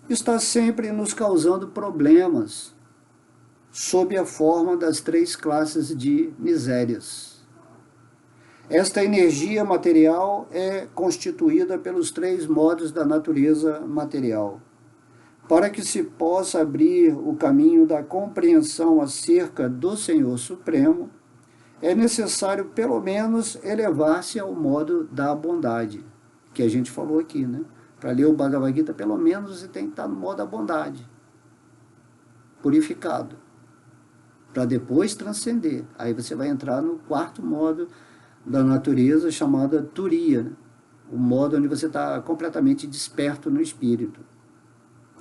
está sempre nos causando problemas sob a forma das 3 classes de misérias. Esta energia material é constituída pelos 3 modos da natureza material. Para que se possa abrir o caminho da compreensão acerca do Senhor Supremo, é necessário pelo menos elevar-se ao modo da bondade, que a gente falou aqui, né? Para ler o Bhagavad Gita, pelo menos você tem que estar no modo da bondade, purificado, para depois transcender. Aí você vai entrar no 4º modo da natureza, chamada Turiya, né? O modo onde você está completamente desperto no espírito.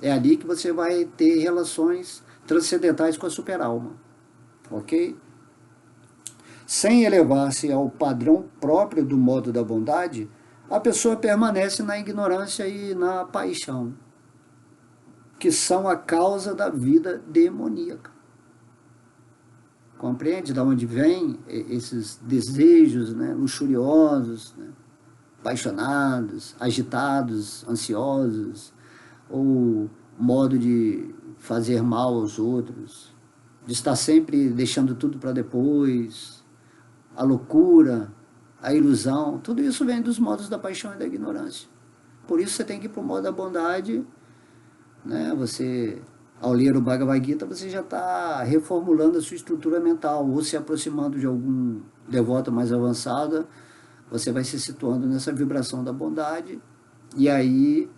É ali que você vai ter relações transcendentais com a superalma. Ok? Sem elevar-se ao padrão próprio do modo da bondade, a pessoa permanece na ignorância e na paixão, que são a causa da vida demoníaca. Compreende de onde vêm esses desejos, né, luxuriosos, né, apaixonados, agitados, ansiosos, ou modo de fazer mal aos outros, de estar sempre deixando tudo para depois, a loucura, a ilusão, tudo isso vem dos modos da paixão e da ignorância. Por isso você tem que ir para o modo da bondade, né? Você, ao ler o Bhagavad Gita, você já está reformulando a sua estrutura mental, ou se aproximando de algum devoto mais avançado, você vai se situando nessa vibração da bondade, e aí,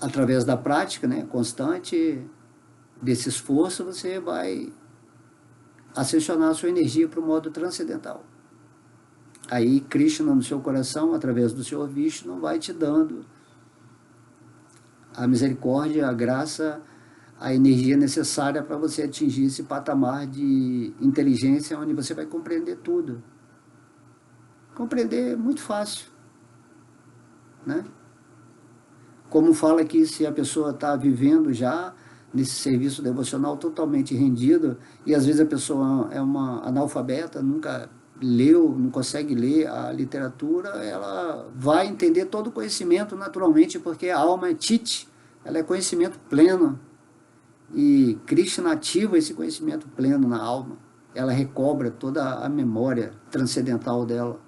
através da prática, né, constante, desse esforço, você vai ascensionar a sua energia para o modo transcendental. Aí Krishna no seu coração, através do Senhor Vishnu, vai te dando a misericórdia, a graça, a energia necessária para você atingir esse patamar de inteligência onde você vai compreender tudo. Compreender é muito fácil, né? Como fala que se a pessoa está vivendo já nesse serviço devocional totalmente rendido, e às vezes a pessoa é uma analfabeta, nunca leu, não consegue ler a literatura, ela vai entender todo o conhecimento naturalmente, porque a alma é Tite, ela é conhecimento pleno, e Krishna ativa esse conhecimento pleno na alma, ela recobra toda a memória transcendental dela.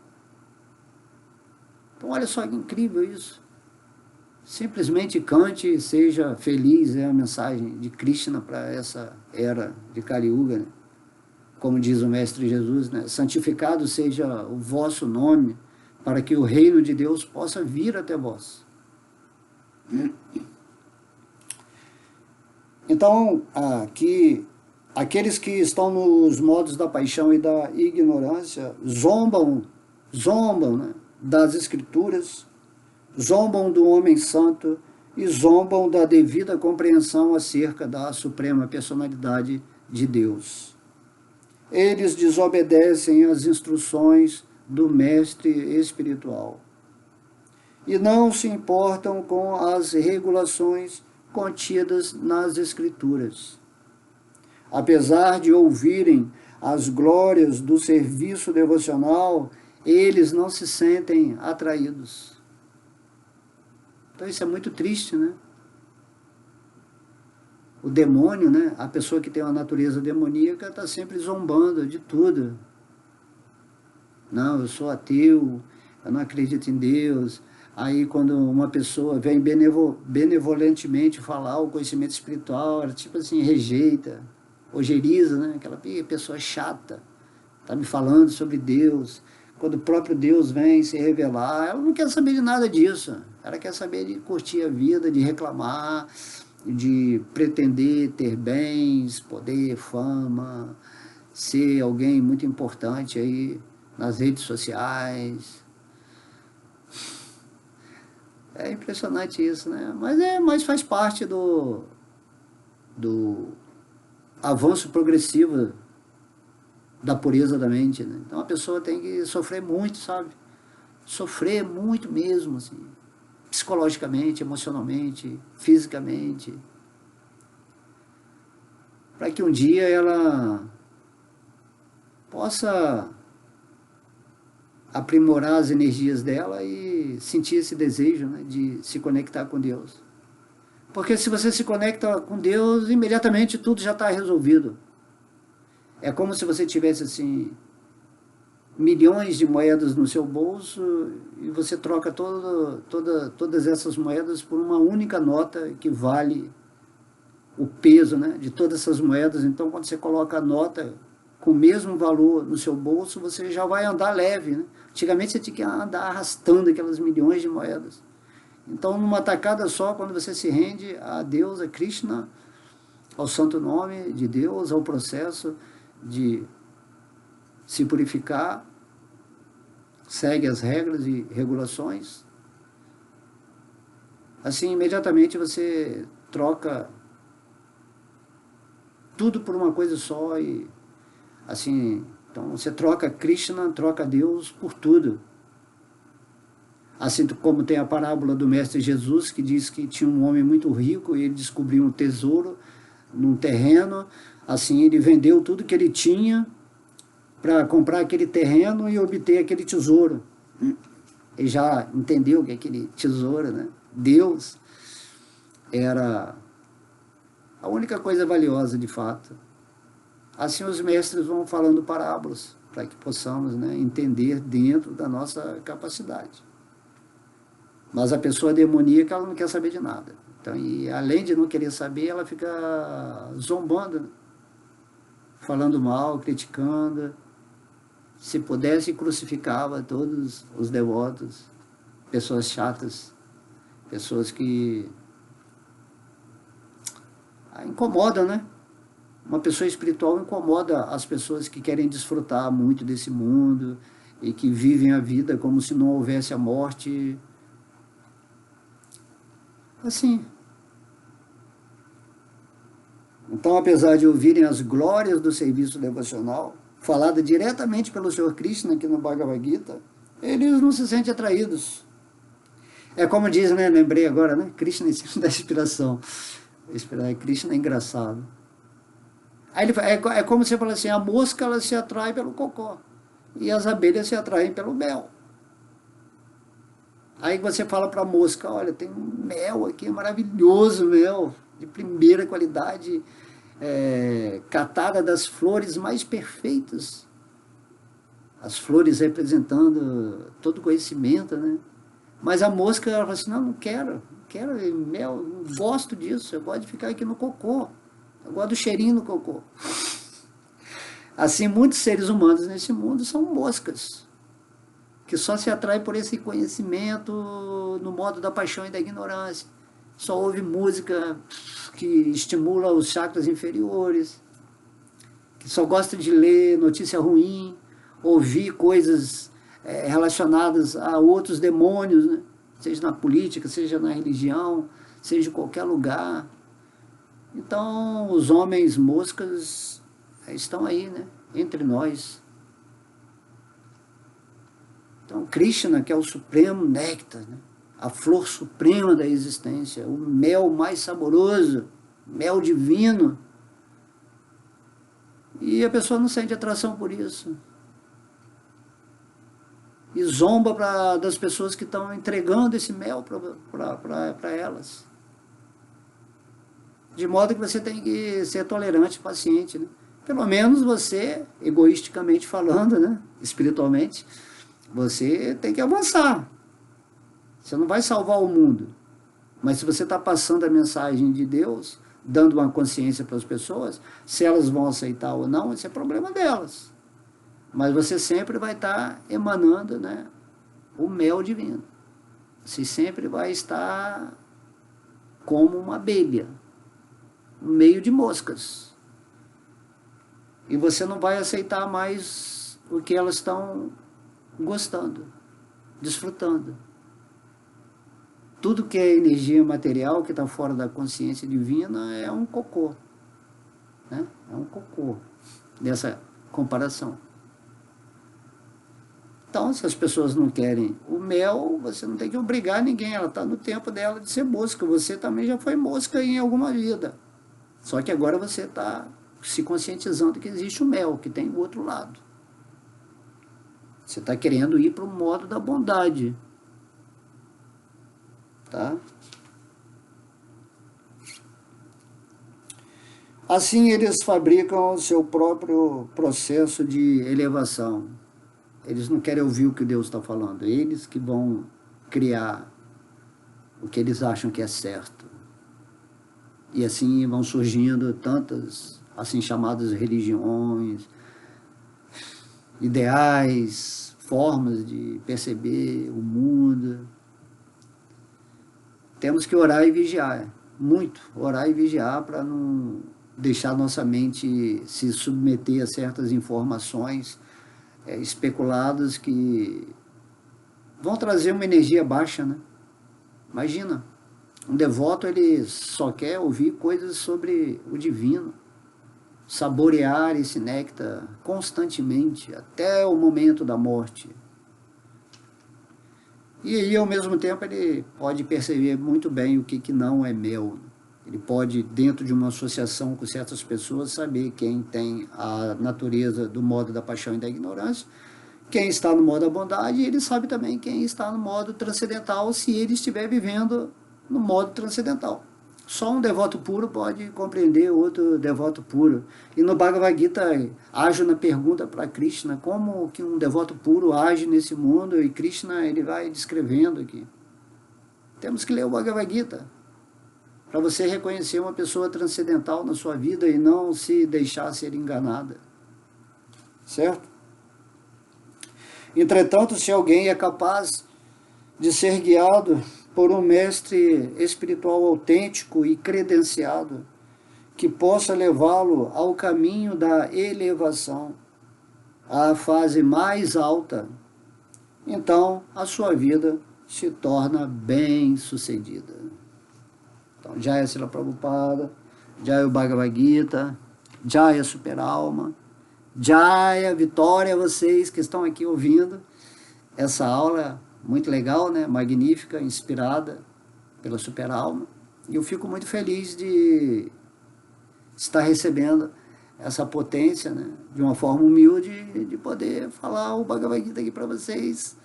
Então olha só que incrível isso. Simplesmente cante e seja feliz, é a mensagem de Krishna para essa era de Kali Yuga, né? Como diz o Mestre Jesus, né? Santificado seja o vosso nome, para que o reino de Deus possa vir até vós. Então, aqui, aqueles que estão nos modos da paixão e da ignorância zombam, né, das Escrituras, zombam do homem santo e zombam da devida compreensão acerca da suprema personalidade de Deus. Eles desobedecem às instruções do mestre espiritual e não se importam com as regulações contidas nas Escrituras. Apesar de ouvirem as glórias do serviço devocional, eles não se sentem atraídos. Então isso é muito triste, né? O demônio, né? A pessoa que tem uma natureza demoníaca está sempre zombando de tudo. Não, eu sou ateu, eu não acredito em Deus. Aí quando uma pessoa vem benevolentemente falar o conhecimento espiritual, ela tipo assim, rejeita, ojeriza, né? Aquela pessoa chata, está me falando sobre Deus. Quando o próprio Deus vem se revelar, ela não quer saber de nada disso. Ela quer saber de curtir a vida, de reclamar, de pretender ter bens, poder, fama, ser alguém muito importante aí nas redes sociais. É impressionante isso, né? Mas faz parte do avanço progressivo da pureza da mente, né? Então a pessoa tem que sofrer muito, sabe? Sofrer muito mesmo, assim, psicologicamente, emocionalmente, fisicamente, para que um dia ela possa aprimorar as energias dela e sentir esse desejo, né, de se conectar com Deus. Porque se você se conecta com Deus, imediatamente tudo já está resolvido. É como se você tivesse assim milhões de moedas no seu bolso e você troca todas essas moedas por uma única nota que vale o peso, né, de todas essas moedas. Então, quando você coloca a nota com o mesmo valor no seu bolso, você já vai andar leve, né? Antigamente você tinha que andar arrastando aquelas milhões de moedas. Então, numa tacada só, quando você se rende a Deus, a Krishna, ao santo nome de Deus, ao processo de se purificar, segue as regras e regulações, assim, imediatamente você troca tudo por uma coisa só e, assim, então você troca Krishna, troca Deus por tudo. Assim como tem a parábola do Mestre Jesus, que diz que tinha um homem muito rico e ele descobriu um tesouro num terreno, assim, ele vendeu tudo que ele tinha para comprar aquele terreno e obter aquele tesouro. Ele já entendeu que aquele tesouro, né? Deus era a única coisa valiosa de fato. Assim os mestres vão falando parábolas, para que possamos, né, entender dentro da nossa capacidade. Mas a pessoa demoníaca, ela não quer saber de nada. Então, e além de não querer saber, ela fica zombando, né? Falando mal, criticando. Se pudesse, crucificava todos os devotos, pessoas chatas, pessoas que incomodam, né? Uma pessoa espiritual incomoda as pessoas que querem desfrutar muito desse mundo, e que vivem a vida como se não houvesse a morte. Assim. Então, apesar de ouvirem as glórias do serviço devocional, falada diretamente pelo Senhor Krishna aqui no Bhagavad Gita, eles não se sentem atraídos. É como diz, né? Lembrei agora, né? Krishna em cima da inspiração. Krishna é engraçado. Aí ele, é como se fala assim, a mosca ela se atrai pelo cocó e as abelhas se atraem pelo mel. Aí você fala para a mosca, olha, tem um mel aqui, maravilhoso mel, de primeira qualidade, catada das flores mais perfeitas. As flores representando todo o conhecimento, né? Mas a mosca, ela fala assim, não quero mel, não gosto disso, eu gosto de ficar aqui no cocô. Eu gosto do cheirinho no cocô. Assim, muitos seres humanos nesse mundo são moscas, que só se atraem por esse conhecimento no modo da paixão e da ignorância. Só ouve música que estimula os chakras inferiores, que só gosta de ler notícia ruim, ouvir coisas relacionadas a outros demônios, né? Seja na política, seja na religião, seja em qualquer lugar. Então, os homens moscas estão aí, né? Entre nós. Então, Krishna, que é o supremo néctar, né? A flor suprema da existência, o mel mais saboroso, mel divino. E a pessoa não sente atração por isso. E zomba das pessoas que estão entregando esse mel para elas. De modo que você tem que ser tolerante, paciente, né? Pelo menos você, egoisticamente falando, né? Espiritualmente, você tem que avançar. Você não vai salvar o mundo. Mas se você está passando a mensagem de Deus, dando uma consciência para as pessoas, se elas vão aceitar ou não, esse é problema delas. Mas você sempre vai estar emanando, né, o mel divino. Você sempre vai estar como uma abelha, no meio de moscas. E você não vai aceitar mais o que elas estão gostando, desfrutando. Tudo que é energia material, que está fora da consciência divina, é um cocô. Né? É um cocô dessa comparação. Então, se as pessoas não querem o mel, você não tem que obrigar ninguém, ela está no tempo dela de ser mosca. Você também já foi mosca em alguma vida. Só que agora você está se conscientizando que existe o mel, que tem o outro lado. Você está querendo ir para o modo da bondade. Tá? Assim eles fabricam o seu próprio processo de elevação. Eles não querem ouvir o que Deus está falando. Eles que vão criar o que eles acham que é certo. E assim vão surgindo tantas, assim chamadas religiões, ideais, formas de perceber o mundo. Temos que orar e vigiar, muito, orar e vigiar para não deixar nossa mente se submeter a certas informações especuladas que vão trazer uma energia baixa, né? Imagina, um devoto ele só quer ouvir coisas sobre o divino, saborear esse néctar constantemente, até o momento da morte. E aí, ao mesmo tempo, ele pode perceber muito bem o que não é mel. Ele pode, dentro de uma associação com certas pessoas, saber quem tem a natureza do modo da paixão e da ignorância, quem está no modo da bondade, e ele sabe também quem está no modo transcendental, se ele estiver vivendo no modo transcendental. Só um devoto puro pode compreender outro devoto puro. E no Bhagavad Gita, Arjuna pergunta para Krishna como que um devoto puro age nesse mundo, e Krishna ele vai descrevendo aqui. Temos que ler o Bhagavad Gita para você reconhecer uma pessoa transcendental na sua vida e não se deixar ser enganada. Certo? Entretanto, se alguém é capaz de ser guiado por um mestre espiritual autêntico e credenciado, que possa levá-lo ao caminho da elevação, à fase mais alta então a sua vida se torna bem-sucedida. Então, Jaya Srila Prabhupada, Jaya o Bhagavad Gita, Jaya Super Alma, Jaya, vitória a vocês que estão aqui ouvindo essa aula muito legal, né? Magnífica, inspirada pela Super Alma. E eu fico muito feliz de estar recebendo essa potência, né? De uma forma humilde, de poder falar o Bhagavad Gita aqui para vocês,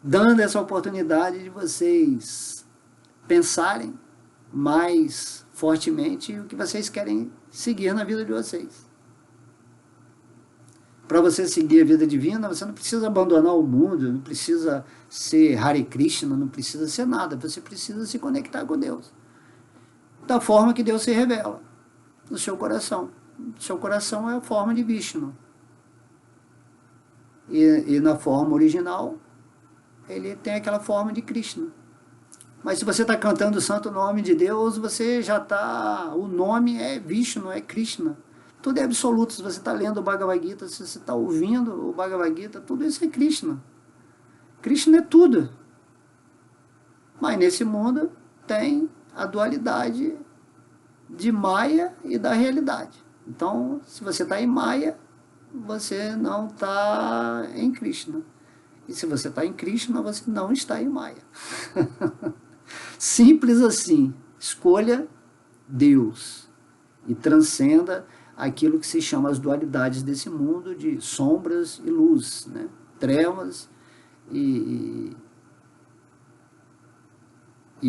dando essa oportunidade de vocês pensarem mais fortemente o que vocês querem seguir na vida de vocês. Para você seguir a vida divina, você não precisa abandonar o mundo, não precisa ser Hare Krishna, não precisa ser nada, você precisa se conectar com Deus, da forma que Deus se revela no seu coração. O seu coração é a forma de Vishnu. E na forma original, ele tem aquela forma de Krishna. Mas se você está cantando o santo nome de Deus, você já está... O nome é Vishnu, é Krishna. Tudo é absoluto. Se você está lendo o Bhagavad Gita, se você está ouvindo o Bhagavad Gita, tudo isso é Krishna. Krishna é tudo. Mas nesse mundo tem a dualidade de Maya e da realidade. Então, se você está em Maya, você não está em Krishna. E se você está em Krishna, você não está em Maya. Simples assim. Escolha Deus e transcenda aquilo que se chama as dualidades desse mundo de sombras e luz, né? Trevas e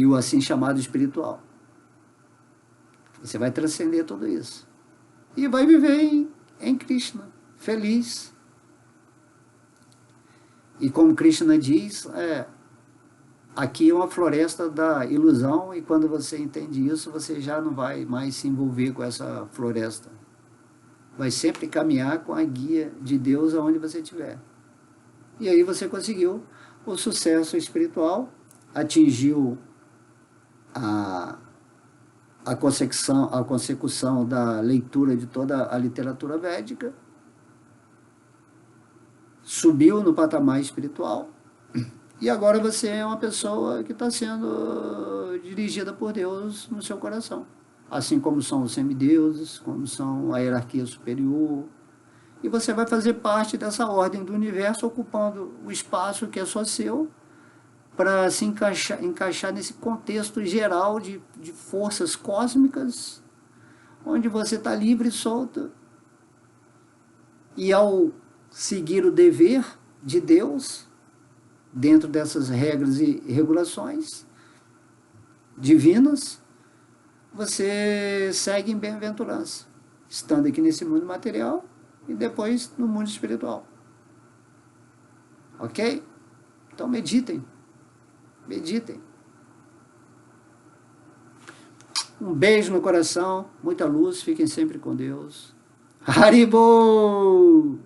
o assim chamado espiritual. Você vai transcender tudo isso. E vai viver em Krishna, feliz. E como Krishna diz, aqui é uma floresta da ilusão, e quando você entende isso, você já não vai mais se envolver com essa floresta. Vai sempre caminhar com a guia de Deus aonde você estiver. E aí você conseguiu o sucesso espiritual, atingiu a consecução da leitura de toda a literatura védica, subiu no patamar espiritual, e agora você é uma pessoa que está sendo dirigida por Deus no seu coração. Assim como são os semideuses, como são a hierarquia superior. E você vai fazer parte dessa ordem do universo, ocupando o espaço que é só seu, para se encaixar nesse contexto geral de forças cósmicas, onde você está livre e solto. E ao seguir o dever de Deus, dentro dessas regras e regulações divinas, você segue em bem-aventurança, estando aqui nesse mundo material e depois no mundo espiritual. Ok? Então meditem. Meditem. Um beijo no coração, muita luz, fiquem sempre com Deus. Haribol!